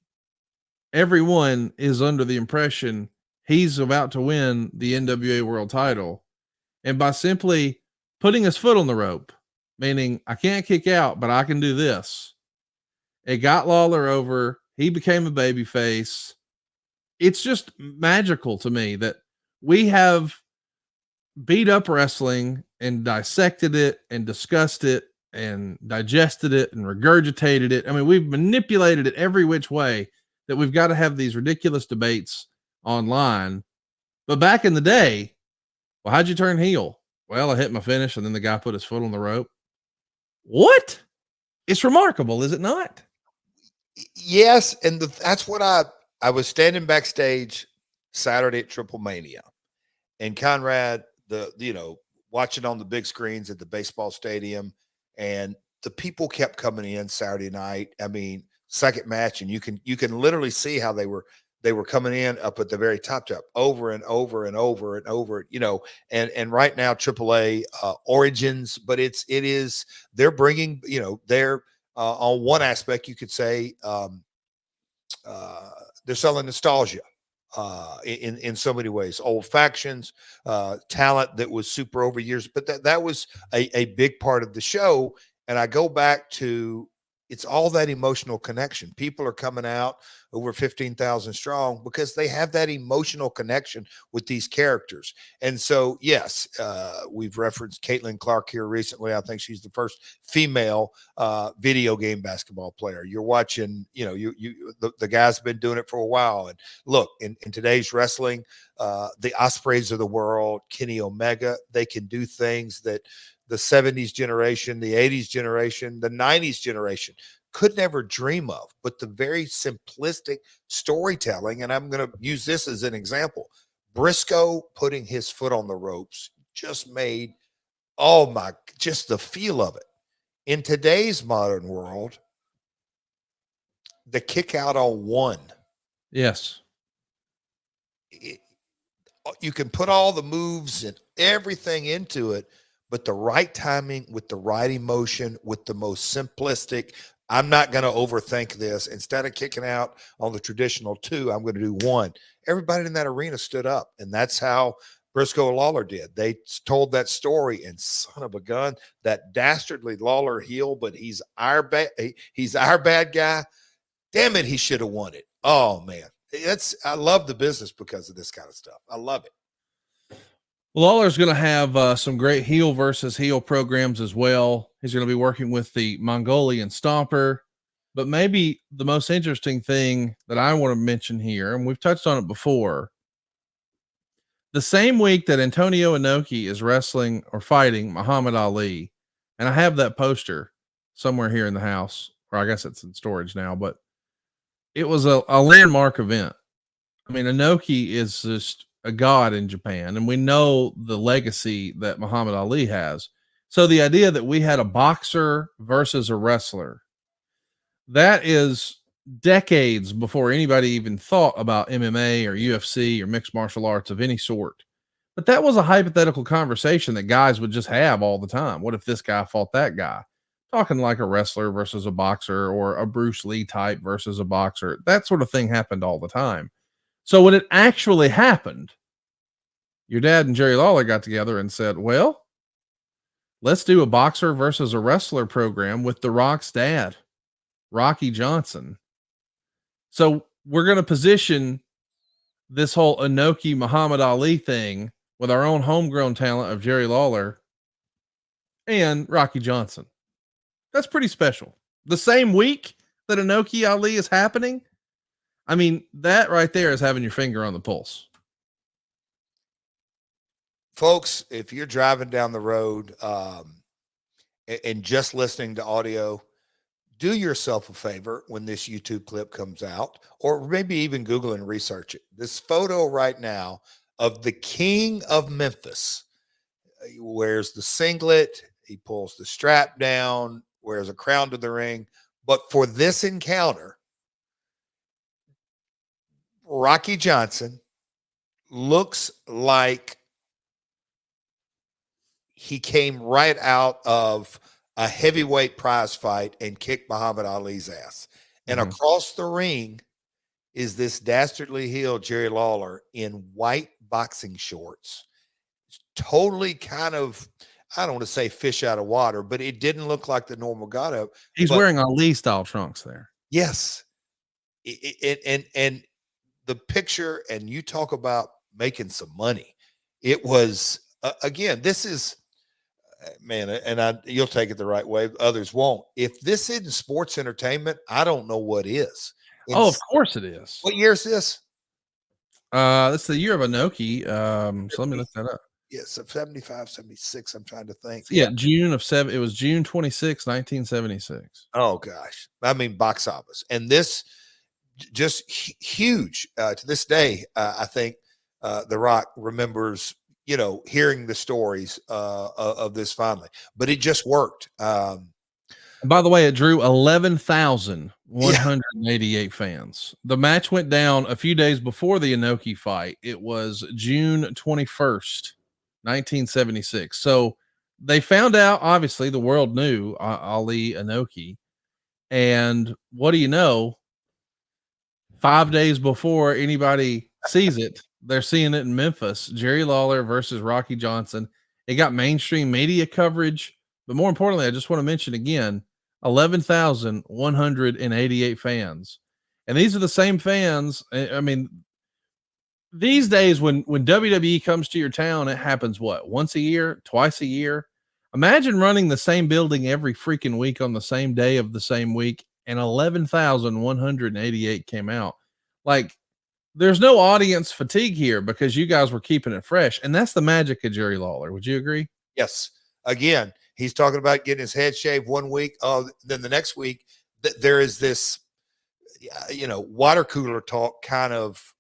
Everyone is under the impression he's about to win the NWA World Title. And by simply putting his foot on the rope, meaning I can't kick out, but I can do this, it got Lawler over. He became a babyface. It's just magical to me that we have beat up wrestling and dissected it and discussed it and digested it and regurgitated it. I mean, we've manipulated it every which way that we've got to have these ridiculous debates online. But back in the day, well, how'd you turn heel? Well, I hit my finish and then the guy put his foot on the rope. What? It's remarkable, is it not? Yes. And that's what I was standing backstage Saturday at TripleMania, and Conrad, watching on the big screens at the baseball stadium, and the people kept coming in Saturday night. I mean, second match, and you can literally see how they were coming in up at the very top over and over and over and over, and right now AAA Origins, but they're bringing, they're on one aspect, you could say, they're selling nostalgia in so many ways, old factions, talent that was super over years, but that was a big part of the show. And I go back to, it's all that emotional connection. People are coming out over 15,000 strong because they have that emotional connection with these characters. And so, yes, we've referenced Caitlin Clark here recently. I think she's the first female video game basketball player. You're watching, the guys have been doing it for a while. And look, in today's wrestling, the Ospreys of the world, Kenny Omega, they can do things that the 70s generation, the 80s generation, the 90s generation could never dream of. But the very simplistic storytelling, and I'm going to use this as an example, Brisco putting his foot on the ropes just made, just the feel of it. In today's modern world, the kick out on one. Yes. You can put all the moves and everything into it, but the right timing with the right emotion, with the most simplistic, I'm not going to overthink this. Instead of kicking out on the traditional 2, I'm going to do 1. Everybody in that arena stood up, and that's how Brisco and Lawler did. They told that story, and son of a gun, that dastardly Lawler heel, but he's our bad guy. Damn it, he should have won it. Oh man, I love the business because of this kind of stuff. I love it. Lawler's going to have some great heel versus heel programs as well. He's going to be working with the Mongolian Stomper. But maybe the most interesting thing that I want to mention here, and we've touched on it before, the same week that Antonio Inoki is wrestling or fighting Muhammad Ali, and I have that poster somewhere here in the house, or I guess it's in storage now, but it was a landmark event. I mean, Inoki is just a god in Japan, and we know the legacy that Muhammad Ali has. So the idea that we had a boxer versus a wrestler, that is decades before anybody even thought about MMA or UFC or mixed martial arts of any sort. But that was a hypothetical conversation that guys would just have all the time. What if this guy fought that guy? Talking like a wrestler versus a boxer, or a Bruce Lee type versus a boxer. That sort of thing happened all the time. So when it actually happened, your dad and Jerry Lawler got together and said, well, let's do a boxer versus a wrestler program with The Rock's dad, Rocky Johnson. So we're going to position this whole Inoki Muhammad Ali thing with our own homegrown talent of Jerry Lawler and Rocky Johnson. That's pretty special. The same week that Inoki Ali is happening. I mean, that right there is having your finger on the pulse. Folks, if you're driving down the road and just listening to audio, do yourself a favor when this YouTube clip comes out, or maybe even Google and research it. This photo right now of the King of Memphis. He wears the singlet, he pulls the strap down, wears a crown to the ring. But for this encounter, Rocky Johnson looks like he came right out of a heavyweight prize fight and kicked Muhammad Ali's ass. And across the ring is this dastardly heel Jerry Lawler in white boxing shorts. Totally kind of, I don't want to say fish out of water, but it didn't look like the normal got up. He's wearing Ali style trunks there. Yes. And the picture, and you talk about making some money. It was, again, this is, man, and you'll take it the right way. Others won't. If this isn't sports entertainment, I don't know what is. Of course it is. What year is this? That's the year of Inoki. So let me look that up. Yes, 75, 76. I'm trying to think. Yeah, it was June 26, 1976. Oh gosh. I mean, box office. And this just huge to this day. I think The Rock remembers, hearing the stories of this finally, but it just worked. And by the way, it drew 11,188 fans. The match went down a few days before the Inoki fight. It was June 21st, 1976. So they found out, obviously, the world knew Ali Inoki. And what do you know? 5 days before anybody sees it, they're seeing it in Memphis. Jerry Lawler versus Rocky Johnson. It got mainstream media coverage. But more importantly, I just want to mention again, 11,188 fans. And these are the same fans. I mean, these days when WWE comes to your town, it happens what? Once a year, twice a year. Imagine running the same building every freaking week on the same day of the same week, and 11,188 came out. Like, there's no audience fatigue here because you guys were keeping it fresh. And that's the magic of Jerry Lawler. Would you agree? Yes. Again, he's talking about getting his head shaved one week. Then the next week, there is this, water cooler talk kind of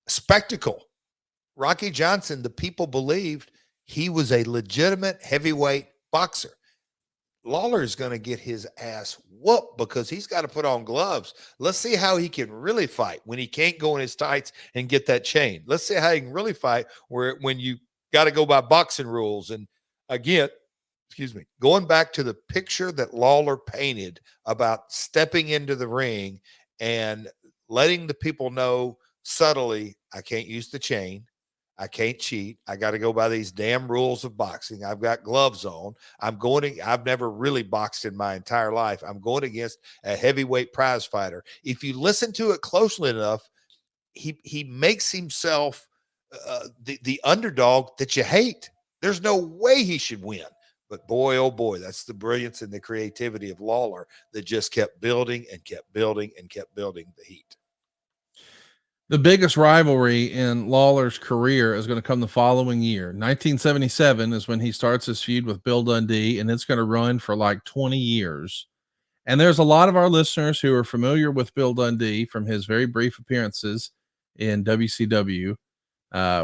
spectacle. Rocky Johnson, the people believed he was a legitimate heavyweight boxer. Lawler is going to get his ass whooped because he's got to put on gloves. Let's see how he can really fight when he can't go in his tights and get that chain. Let's see how he can really fight when you got to go by boxing rules. And again, going back to the picture that Lawler painted about stepping into the ring and letting the people know subtly, I can't use the chain. I can't cheat. I got to go by these damn rules of boxing. I've got gloves on. I've never really boxed in my entire life. I'm going against a heavyweight prize fighter. If you listen to it closely enough, he makes himself the underdog that you hate. There's no way he should win. But boy, oh boy, that's the brilliance and the creativity of Lawler that just kept building and kept building and kept building the heat. The biggest rivalry in Lawler's career is going to come the following year. 1977 is when he starts his feud with Bill Dundee, and it's going to run for like 20 years. And there's a lot of our listeners who are familiar with Bill Dundee from his very brief appearances in WCW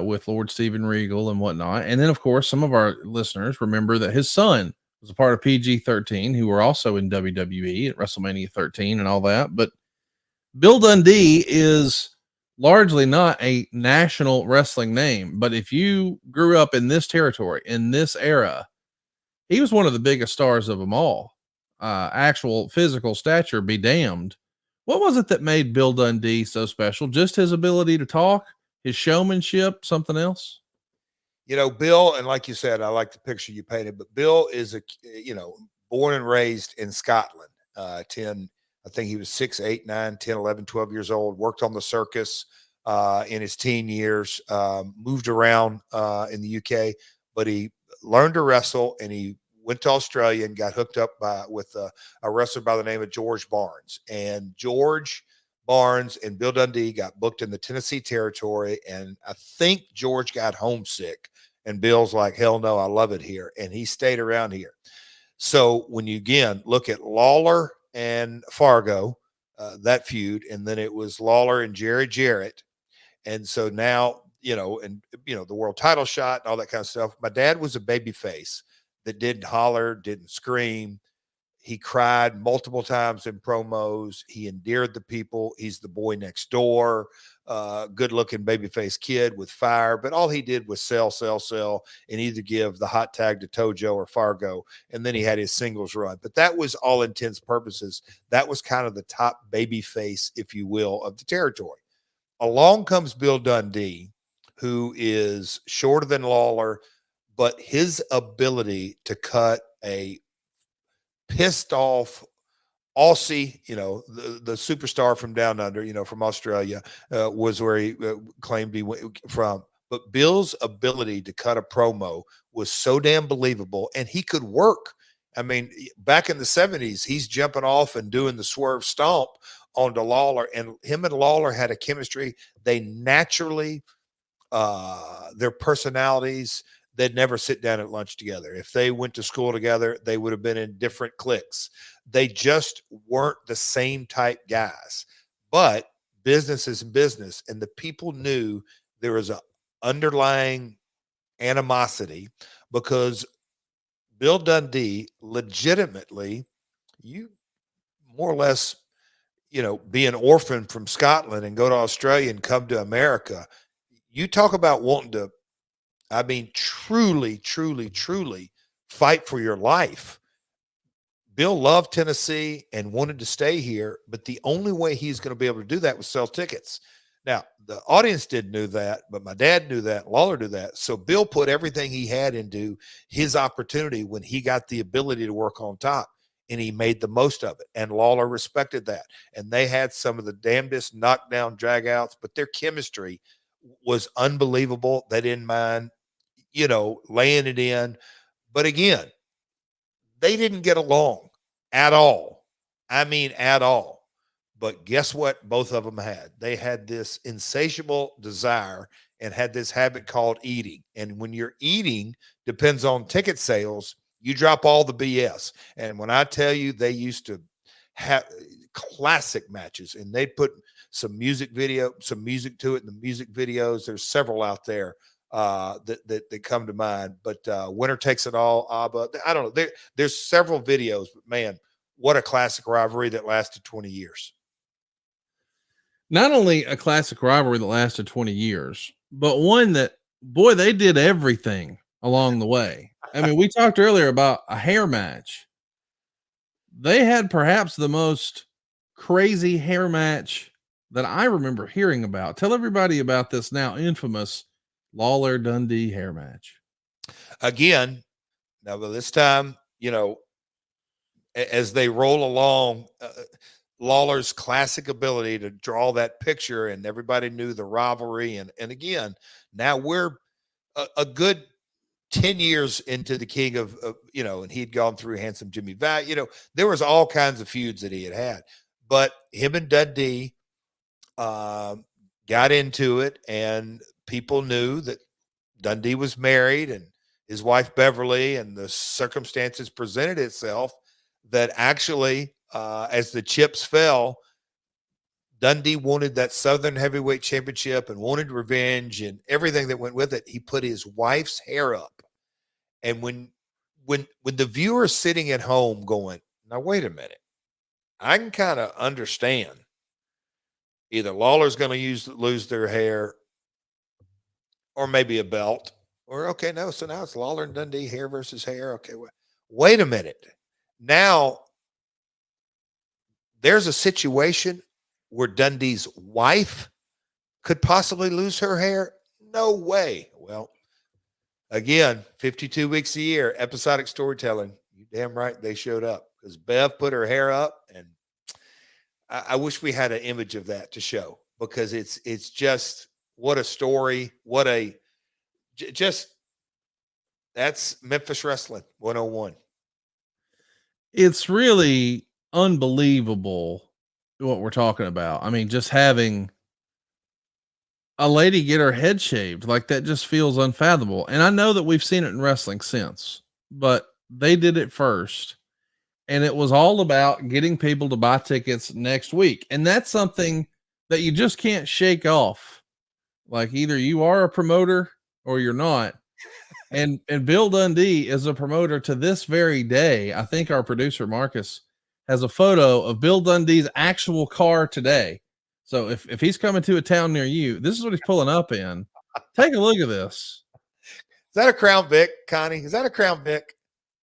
with Lord Steven Regal and whatnot. And then, of course, some of our listeners remember that his son was a part of PG-13, who were also in WWE at WrestleMania 13 and all that. But Bill Dundee is largely not a national wrestling name. But if you grew up in this territory, in this era, he was one of the biggest stars of them all. Actual physical stature be damned. What was it that made Bill Dundee so special? Just his ability to talk, his showmanship, something else? You know, Bill, and like you said, I like the picture you painted, but Bill is born and raised in Scotland. 10, I think he was 6, 8, 9, 10, 11, 12 years old, worked on the circus in his teen years, moved around in the UK, but he learned to wrestle, and he went to Australia and got hooked up with a wrestler by the name of George Barnes. And George Barnes and Bill Dundee got booked in the Tennessee territory, and I think George got homesick, and Bill's like, hell no, I love it here, and he stayed around here. So when you again look at Lawler and Fargo, that feud, and then it was Lawler and Jarrett, and so now the world title shot and all that kind of stuff. My dad was a baby face that didn't holler, didn't scream. He cried multiple times in promos. He endeared the people. He's the boy next door, good-looking babyface kid with fire. But all he did was sell, and either give the hot tag to Tojo or Fargo, and then he had his singles run. But that was all intents purposes. That was kind of the top babyface, if you will, of the territory. Along comes Bill Dundee, who is shorter than Lawler, but his ability to cut a pissed off Aussie, the superstar from down under, from Australia, was where he claimed he went from. But Bill's ability to cut a promo was so damn believable, and he could work. I mean, back in the 70s, he's jumping off and doing the swerve stomp onto Lawler, and him and Lawler had a chemistry. They naturally, their personalities, they'd never sit down at lunch together. If they went to school together, they would have been in different cliques. They just weren't the same type guys. But business is business, and the people knew there was an underlying animosity because Bill Dundee legitimately, you more or less, be an orphan from Scotland and go to Australia and come to America. You talk about wanting to, I mean, truly, truly, truly fight for your life. Bill loved Tennessee and wanted to stay here, but the only way he's going to be able to do that was sell tickets. Now, the audience didn't know that, but my dad knew that, Lawler knew that. So Bill put everything he had into his opportunity when he got the ability to work on top, and he made the most of it. And Lawler respected that. And they had some of the damnedest knockdown dragouts, but their chemistry was unbelievable. They didn't mind, laying it in. But again, they didn't get along at all. I mean, at all. But guess what both of them had? They had this insatiable desire and had this habit called eating. And when you're eating, depends on ticket sales, you drop all the BS. And when I tell you, they used to have classic matches, and they'd put some music to it in the music videos. There's several out there that come to mind, but Winner Takes It All, ABBA. I don't know. There's several videos, but man, what a classic rivalry that lasted 20 years. Not only a classic rivalry that lasted 20 years, but one that, boy, they did everything along the way. I mean, we talked earlier about a hair match. They had perhaps the most crazy hair match that I remember hearing about. Tell everybody about this now infamous Lawler Dundee hair match. Again, now this time, as they roll along, Lawler's classic ability to draw that picture, and everybody knew the rivalry. And again, now we're a good 10 years into the king of and he'd gone through Handsome Jimmy Value. There was all kinds of feuds that he had, but him and Dundee got into it, and people knew that Dundee was married and his wife Beverly, and the circumstances presented itself that actually, as the chips fell, Dundee wanted that Southern Heavyweight Championship and wanted revenge and everything that went with it. He put his wife's hair up. And when the viewer's sitting at home going, now, wait a minute, I can kind of understand either Lawler's going to lose their hair or maybe a belt, or, okay, no, so now it's Lawler and Dundee, hair versus hair. Okay, wait a minute. Now, there's a situation where Dundee's wife could possibly lose her hair? No way. Well, again, 52 weeks a year, episodic storytelling. You damn right they showed up, because Bev put her hair up, and I wish we had an image of that to show, because it's just, what a story. That's Memphis Wrestling 101. It's really unbelievable what we're talking about. I mean, just having a lady get her head shaved, like, that just feels unfathomable. And I know that we've seen it in wrestling since, but they did it first. And it was all about getting people to buy tickets next week. And that's something that you just can't shake off. Like, either you are a promoter or you're not. And Bill Dundee is a promoter to this very day. I think our producer Marcus has a photo of Bill Dundee's actual car today. So if he's coming to a town near you, this is what he's pulling up in. Take a look at this. Is that a Crown Vic, Connie? Is that a Crown Vic?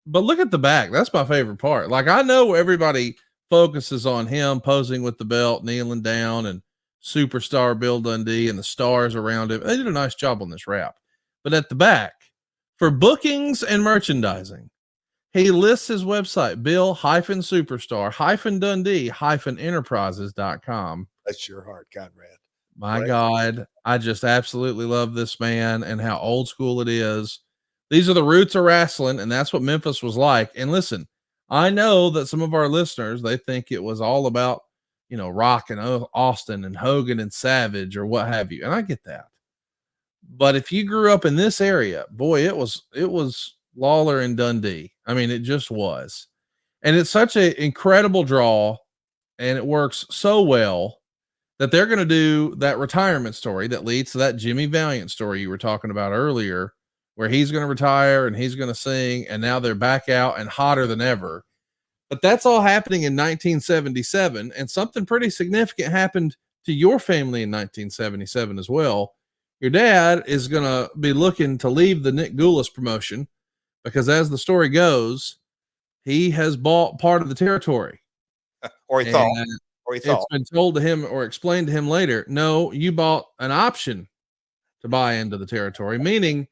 But look at the back. That's my favorite part. Like, I know everybody focuses on him posing with the belt, kneeling down, and superstar Bill Dundee and the stars around him. They did a nice job on this wrap. But at the back, for bookings and merchandising, he lists his website, Bill-Superstar-Dundee-Enterprises.com. Bless your heart, Conrad. My Right. God, I just absolutely love this man and how old school it is. These are the roots of wrestling, and that's what Memphis was like. And listen, I know that some of our listeners, they think it was all about, Rock and Austin and Hogan and Savage or what have you. And I get that. But if you grew up in this area, boy, it was Lawler and Dundee. I mean, it just was. And it's such an incredible draw, and it works so well that they're going to do that retirement story that leads to that Jimmy Valiant story you were talking about earlier, where he's going to retire and he's going to sing, and now they're back out and hotter than ever. But that's all happening in 1977, and something pretty significant happened to your family in 1977 as well. Your dad is going to be looking to leave the Nick Goulas promotion because, as the story goes, he has bought part of the territory. Or he thought. It's been told to him or explained to him later, no, you bought an option to buy into the territory, meaning,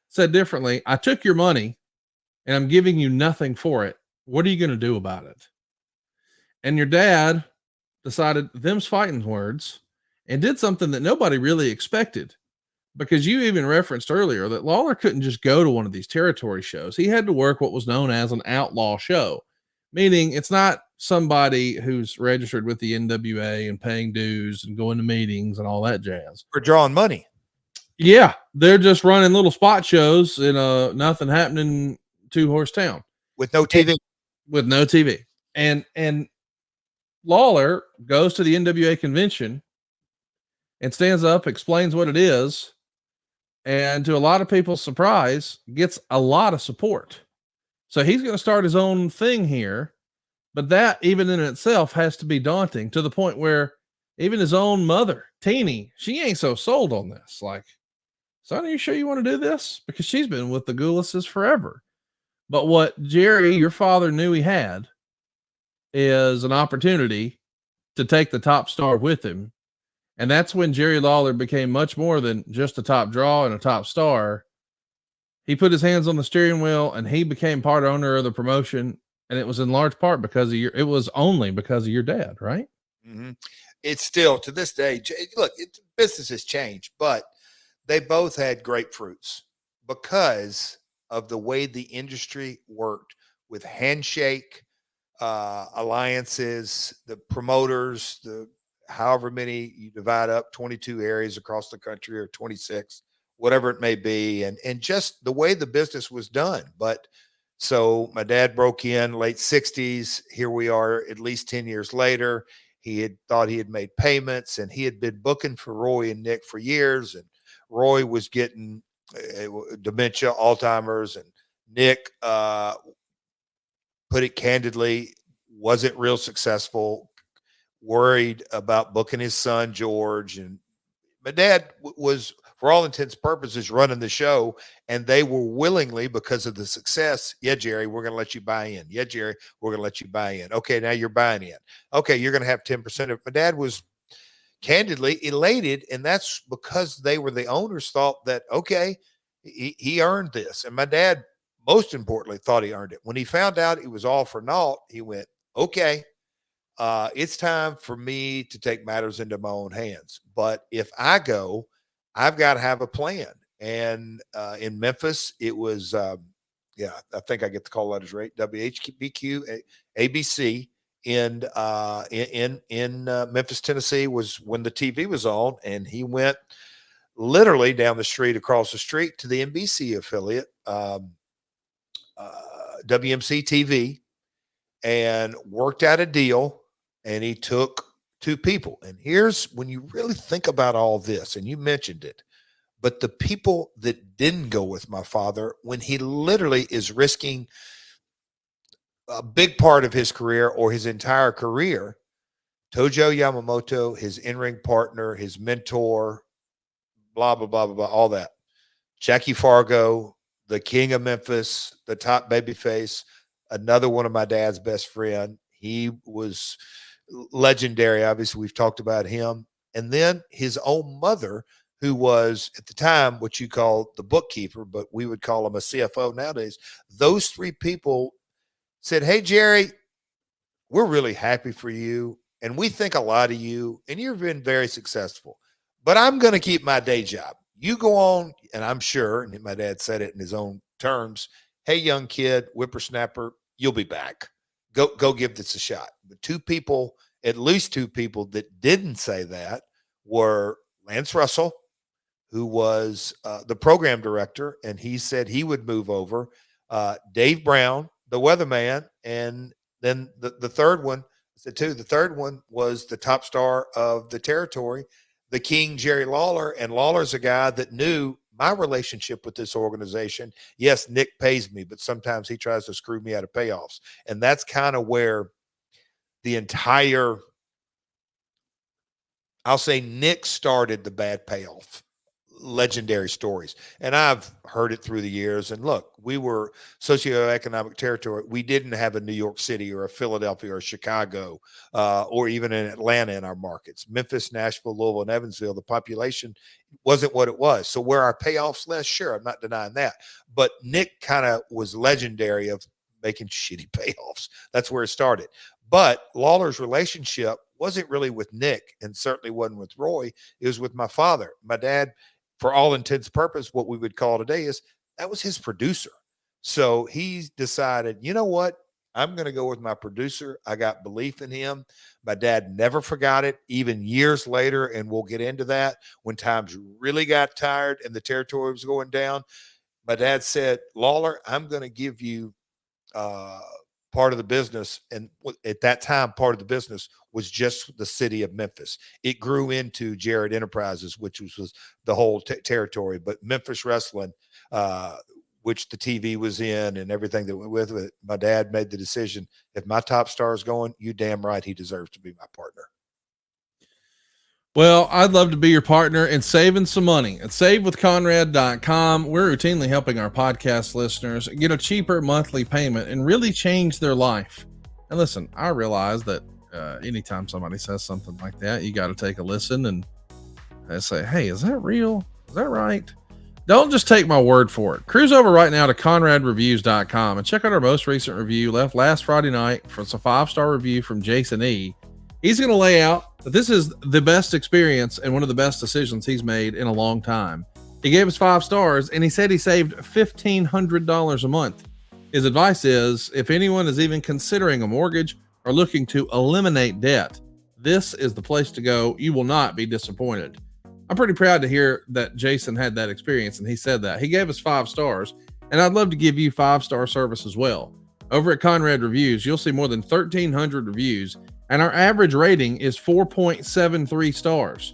said differently, I took your money and I'm giving you nothing for it. What are you going to do about it? And your dad decided them's fighting words and did something that nobody really expected, because you even referenced earlier that Lawler couldn't just go to one of these territory shows. He had to work what was known as an outlaw show, meaning it's not somebody who's registered with the NWA and paying dues and going to meetings and all that jazz. For drawing money. Yeah, they're just running little spot shows in a nothing happening 2-horse town with no TV. With no TV. And Lawler goes to the NWA convention and stands up, explains what it is, and to a lot of people's surprise, gets a lot of support. So he's going to start his own thing here, but that even in itself has to be daunting, to the point where even his own mother, Teeny, she ain't so sold on this. Like, son, are you sure you want to do this? Because she's been with the Goulases forever. But what Jerry, your father, knew he had is an opportunity to take the top star with him. And that's when Jerry Lawler became much more than just a top draw and a top star. He put his hands on the steering wheel and he became part owner of the promotion. And it was in large part because of it was only because of your dad, right? Mm-hmm. It's still to this day. Look, business has changed, but they both had grapefruits because of the way the industry worked with handshake alliances, the promoters, the however many you divide up, 22 areas across the country or 26, whatever it may be. And just the way the business was done. But so my dad broke in late 60s. Here we are at least 10 years later. He had thought he had made payments, and he had been booking for Roy and Nick for years. And Roy was getting dementia, Alzheimer's, and Nick, put it candidly, wasn't real successful, worried about booking his son, George. And my dad was, for all intents and purposes, running the show, and they were willingly, because of the success, yeah, Jerry, we're going to let you buy in. Yeah, Jerry, we're going to let you buy in. Okay, now you're buying in. Okay, you're going to have 10% of it. My dad was candidly elated, and that's because they were the owners, thought that, okay, he earned this. And my dad, most importantly, thought he earned it. When he found out it was all for naught, he went, okay, it's time for me to take matters into my own hands. But if I go, I've got to have a plan. And in Memphis, it was, I think I get the call letters right, WHBQ, ABC in Memphis, Tennessee, was when the TV was on, and he went literally down the street, across the street, to the NBC affiliate, WMC TV, and worked out a deal. And he took two people. And here's when you really think about all this, and you mentioned it, but the people that didn't go with my father, when he literally is risking a big part of his career or his entire career, Tojo Yamamoto, his in-ring partner, his mentor, blah, blah, blah, blah, blah, all that. Jackie Fargo, the king of Memphis, the top babyface, another one of my dad's best friend. He was legendary. Obviously, we've talked about him. And then his own mother, who was at the time what you call the bookkeeper, but we would call him a CFO nowadays. Those three people said, hey, Jerry, we're really happy for you, and we think a lot of you, and you've been very successful, but I'm going to keep my day job. You go on, and I'm sure, and my dad said it in his own terms, hey, young kid, whippersnapper, you'll be back. Go give this a shot. But two people, at least two people that didn't say that, were Lance Russell, who was the program director, and he said he would move over, Dave Brown, the weatherman, and then the third one, the third one was the top star of the territory, the King, Jerry Lawler. And Lawler's a guy that knew my relationship with this organization. Yes, Nick pays me, but sometimes he tries to screw me out of payoffs. And that's kind of where the entire, I'll say, Nick started the bad payoff, legendary stories. And I've heard it through the years. And look, we were socioeconomic territory. We didn't have a New York City or a Philadelphia or Chicago or even in Atlanta in our markets. Memphis, Nashville, Louisville, and Evansville, the population wasn't what it was. So where our payoffs less, sure, I'm not denying that. But Nick kind of was legendary of making shitty payoffs. That's where it started. But Lawler's relationship wasn't really with Nick, and certainly wasn't with Roy. It was with my father. My dad, for all intents and purposes, what we would call today, is that was his producer. So he decided, you know what? I'm going to go with my producer. I got belief in him. My dad never forgot it, even years later, and we'll get into that. When times really got tired and the territory was going down, my dad said, Lawler, I'm going to give you part of the business. And at that time, part of the business was just the city of Memphis. It grew into Jarrett Enterprises, which was the whole territory. But Memphis Wrestling, which the TV was in and everything that went with it, my dad made the decision, if my top star is going, you damn right he deserves to be my partner. Well, I'd love to be your partner in saving some money at savewithconrad.com. We're routinely helping our podcast listeners get a cheaper monthly payment and really change their life. And listen, I realize that anytime somebody says something like that, you got to take a listen and say, hey, is that real? Is that right? Don't just take my word for it. Cruise over right now to conradreviews.com and check out our most recent review left last Friday night. For it's a 5-star review from Jason E. He's going to lay out that this is the best experience and one of the best decisions he's made in a long time. He gave us 5 stars and he said he saved $1,500 a month. His advice is, if anyone is even considering a mortgage or looking to eliminate debt, this is the place to go. You will not be disappointed. I'm pretty proud to hear that Jason had that experience, and he said that. He gave us 5 stars, and I'd love to give you 5-star service as well. Over at Conrad Reviews, you'll see more than 1,300 reviews and our average rating is 4.73 stars,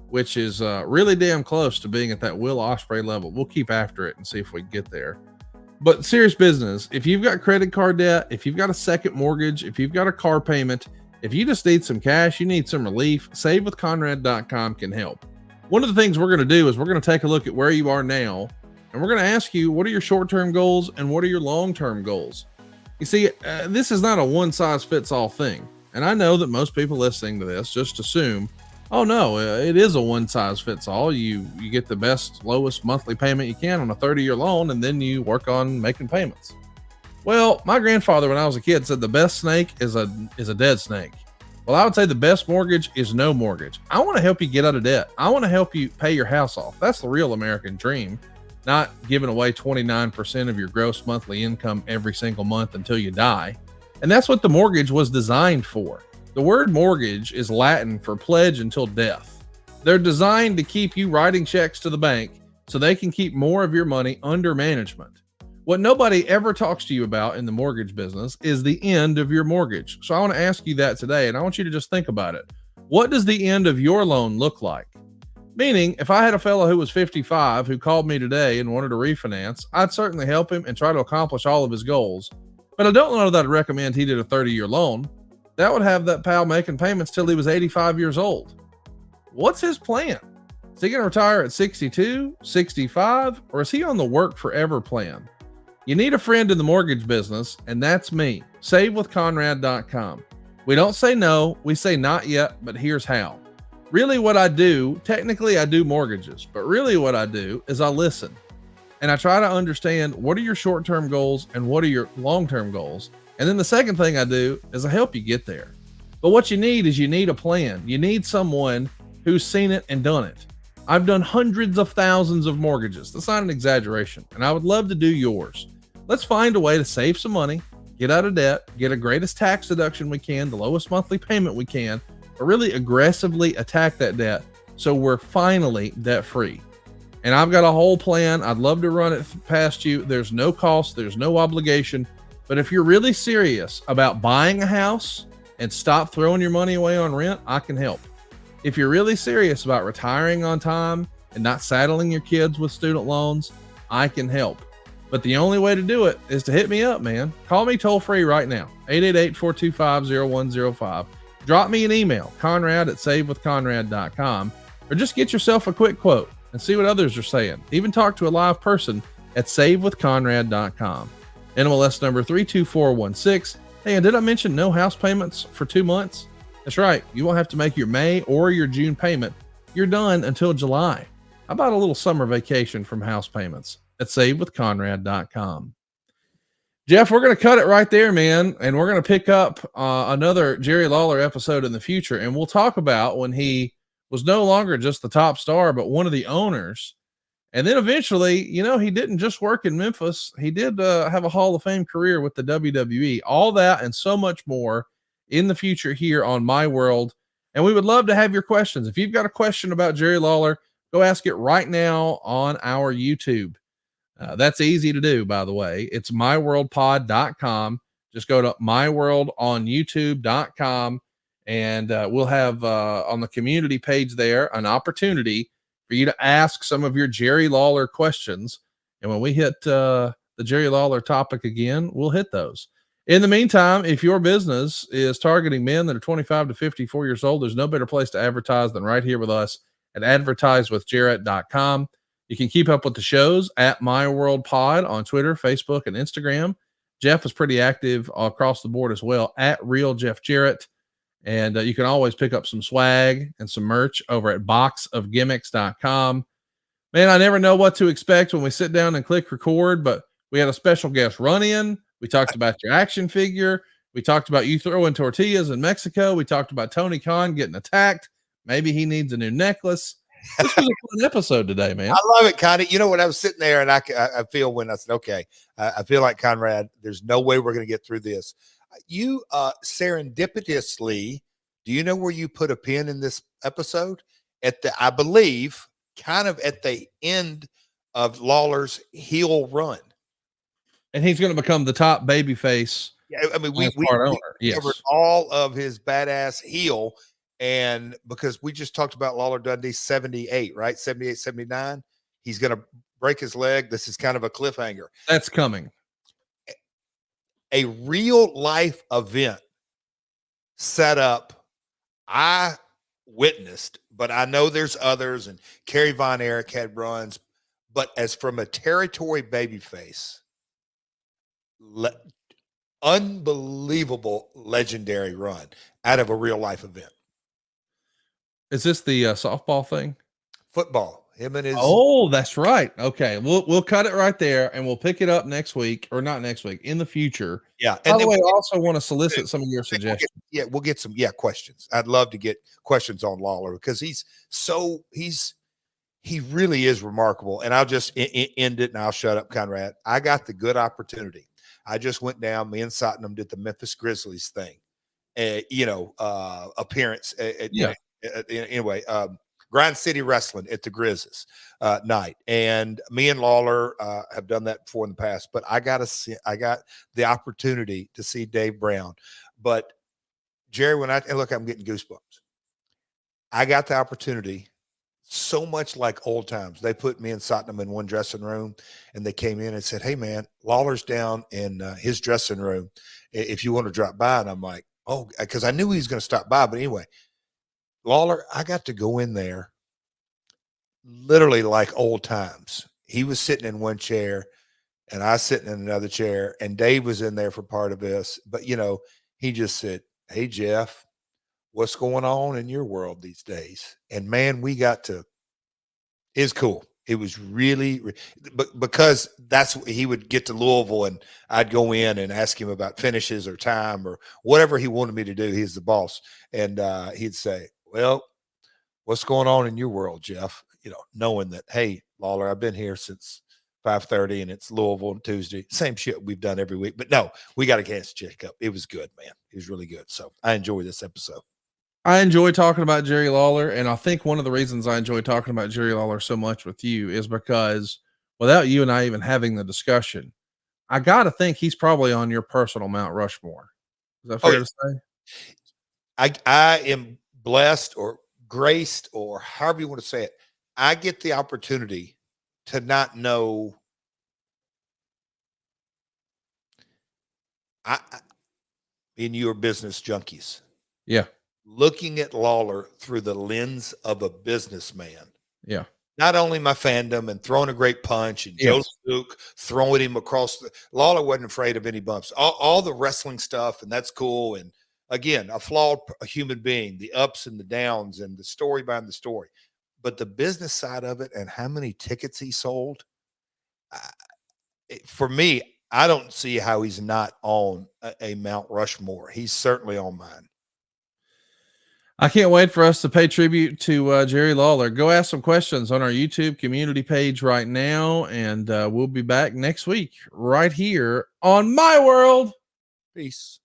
which is really damn close to being at that Will Ospreay level. We'll keep after it and see if we can get there. But serious business, if you've got credit card debt, if you've got a second mortgage, if you've got a car payment, if you just need some cash, you need some relief, SaveWithConrad.com can help. One of the things we're going to do is we're going to take a look at where you are now, and we're going to ask you, what are your short-term goals and what are your long-term goals? You see, this is not a one-size-fits-all thing. And I know that most people listening to this just assume, oh no, it is a one-size-fits-all. You get the best, lowest monthly payment you can on a 30-year loan, and then you work on making payments. Well, my grandfather, when I was a kid, said the best snake is a dead snake. Well, I would say the best mortgage is no mortgage. I want to help you get out of debt. I want to help you pay your house off. That's the real American dream, not giving away 29% of your gross monthly income every single month until you die. And that's what the mortgage was designed for. The word mortgage is Latin for pledge until death. They're designed to keep you writing checks to the bank so they can keep more of your money under management. What nobody ever talks to you about in the mortgage business is the end of your mortgage. So I want to ask you that today, and I want you to just think about it. What does the end of your loan look like? Meaning, if I had a fellow who was 55 who called me today and wanted to refinance, I'd certainly help him and try to accomplish all of his goals. But I don't know that I'd recommend he did a 30-year loan. That would have that pal making payments till he was 85 years old. What's his plan? Is he going to retire at 62, 65, or is he on the work forever plan? You need a friend in the mortgage business, and that's me. SaveWithConrad.com. We don't say no, we say not yet, but here's how. Really what I do, technically I do mortgages, but really what I do is I listen. And I try to understand what are your short-term goals and what are your long-term goals. And then the second thing I do is I help you get there. But what you need is you need a plan. You need someone who's seen it and done it. I've done hundreds of thousands of mortgages. That's not an exaggeration. And I would love to do yours. Let's find a way to save some money, get out of debt, get a greatest tax deduction we can, the lowest monthly payment we can, but really aggressively attack that debt so we're finally debt free. And I've got a whole plan. I'd love to run it past you. There's no cost, there's no obligation. But if you're really serious about buying a house and stop throwing your money away on rent, I can help. If you're really serious about retiring on time and not saddling your kids with student loans, I can help. But the only way to do it is to hit me up, man. Call me toll free right now, 888-425-0105. Drop me an email, Conrad@SaveWithConrad.com, or just get yourself a quick quote and see what others are saying. Even talk to a live person at SaveWithConrad.com. NMLS number 32416. Hey, and did I mention no house payments for 2 months? That's right. You won't have to make your May or your June payment. You're done until July. How about a little summer vacation from house payments at SaveWithConrad.com? Jeff, we're going to cut it right there, man. And we're going to pick up another Jerry Lawler episode in the future. And we'll talk about when he was no longer just the top star, but one of the owners. And then eventually, you know, he didn't just work in Memphis. He did have a Hall of Fame career with the WWE. All that and so much more in the future here on My World. And we would love to have your questions. If you've got a question about Jerry Lawler, go ask it right now on our YouTube. That's easy to do, by the way. It's myworldpod.com. Just go to myworldonyoutube.com, and we'll have on the community page there an opportunity for you to ask some of your Jerry Lawler questions. And when we hit the Jerry Lawler topic again, we'll hit those. In the meantime, if your business is targeting men that are 25 to 54 years old, there's no better place to advertise than right here with us at advertisewithjarrett.com. You can keep up with the shows at My World Pod on Twitter, Facebook, and Instagram. Jeff is pretty active across the board as well at Real Jeff Jarrett. And you can always pick up some swag and some merch over at boxofgimmicks.com. Man, I never know what to expect when we sit down and click record, but we had a special guest run in. We talked about your action figure. We talked about you throwing tortillas in Mexico. We talked about Tony Khan getting attacked. Maybe he needs a new necklace. This was a fun episode today, man. I love it, Connie. You know, when I was sitting there and I feel when I said, okay, I feel like Conrad, there's no way we're going to get through this. You serendipitously, do you know where you put a pin in this episode? I believe, kind of at the end of Lawler's heel run. And he's going to become the top babyface Yeah, I mean, we part owner. covered Yes. all of his badass heel, and because we just talked about Lawler Dundee 78, right? 78, 79. He's going to break his leg. This is kind of a cliffhanger. That's coming. A real life event set up. I witnessed, but I know there's others, and Kerry Von Erich had runs, but as from a territory babyface, unbelievable legendary run out of a real life event. Is this the softball thing? Football. Him and his. Oh, that's right. Okay, we'll cut it right there, and we'll pick it up next week, or not next week, in the future. Yeah. By And the then way, I also want to solicit some of your suggestions. we'll get some questions. I'd love to get questions on Lawler because he really is remarkable. And I'll just end it and I'll shut up, Conrad. I got the good opportunity. I just went down. Me and Tottenham did the Memphis Grizzlies thing, appearance. Anyway, Grind City Wrestling at the Grizzlies night, and me and Lawler have done that before in the past. But I got the opportunity to see Dave Brown. But Jerry, look, I'm getting goosebumps. I got the opportunity. So much like old times. They put me and Tottenham in one dressing room, and they came in and said, "Hey, man, Lawler's down in his dressing room. If you want to drop by." And I'm like, "Oh," because I knew he was going to stop by. But anyway, Lawler, I got to go in there literally like old times. He was sitting in one chair, and I was sitting in another chair, and Dave was in there for part of this. But, he just said, "Hey, Jeff, what's going on in your world these days?" And man, we got to, it's cool. It was really, because that's what he would get to Louisville and I'd go in and ask him about finishes or time or whatever he wanted me to do. He's the boss. And he'd say, "Well, what's going on in your world, Jeff?" Knowing that, hey, Lawler, I've been here since 5:30 and it's Louisville on Tuesday. Same shit we've done every week. But no, we got a chance to check up. It was good, man. It was really good. So I enjoyed this episode. I enjoy talking about Jerry Lawler, and I think one of the reasons I enjoy talking about Jerry Lawler so much with you is because without you and I even having the discussion, I got to think he's probably on your personal Mount Rushmore. Is that fair to say? I am blessed or graced or however you want to say it. I get the opportunity to not know. In your business junkies. Yeah. Looking at Lawler through the lens of a businessman. Yeah. Not only my fandom and throwing a great punch and Joe Spook throwing him across Lawler wasn't afraid of any bumps. All the wrestling stuff, and that's cool. And again, a flawed human being, the ups and the downs and the story behind the story. But the business side of it and how many tickets he sold, for me, I don't see how he's not on a Mount Rushmore. He's certainly on mine. I can't wait for us to pay tribute to Jerry Lawler. Go ask some questions on our YouTube community page right now, and we'll be back next week right here on My World. Peace.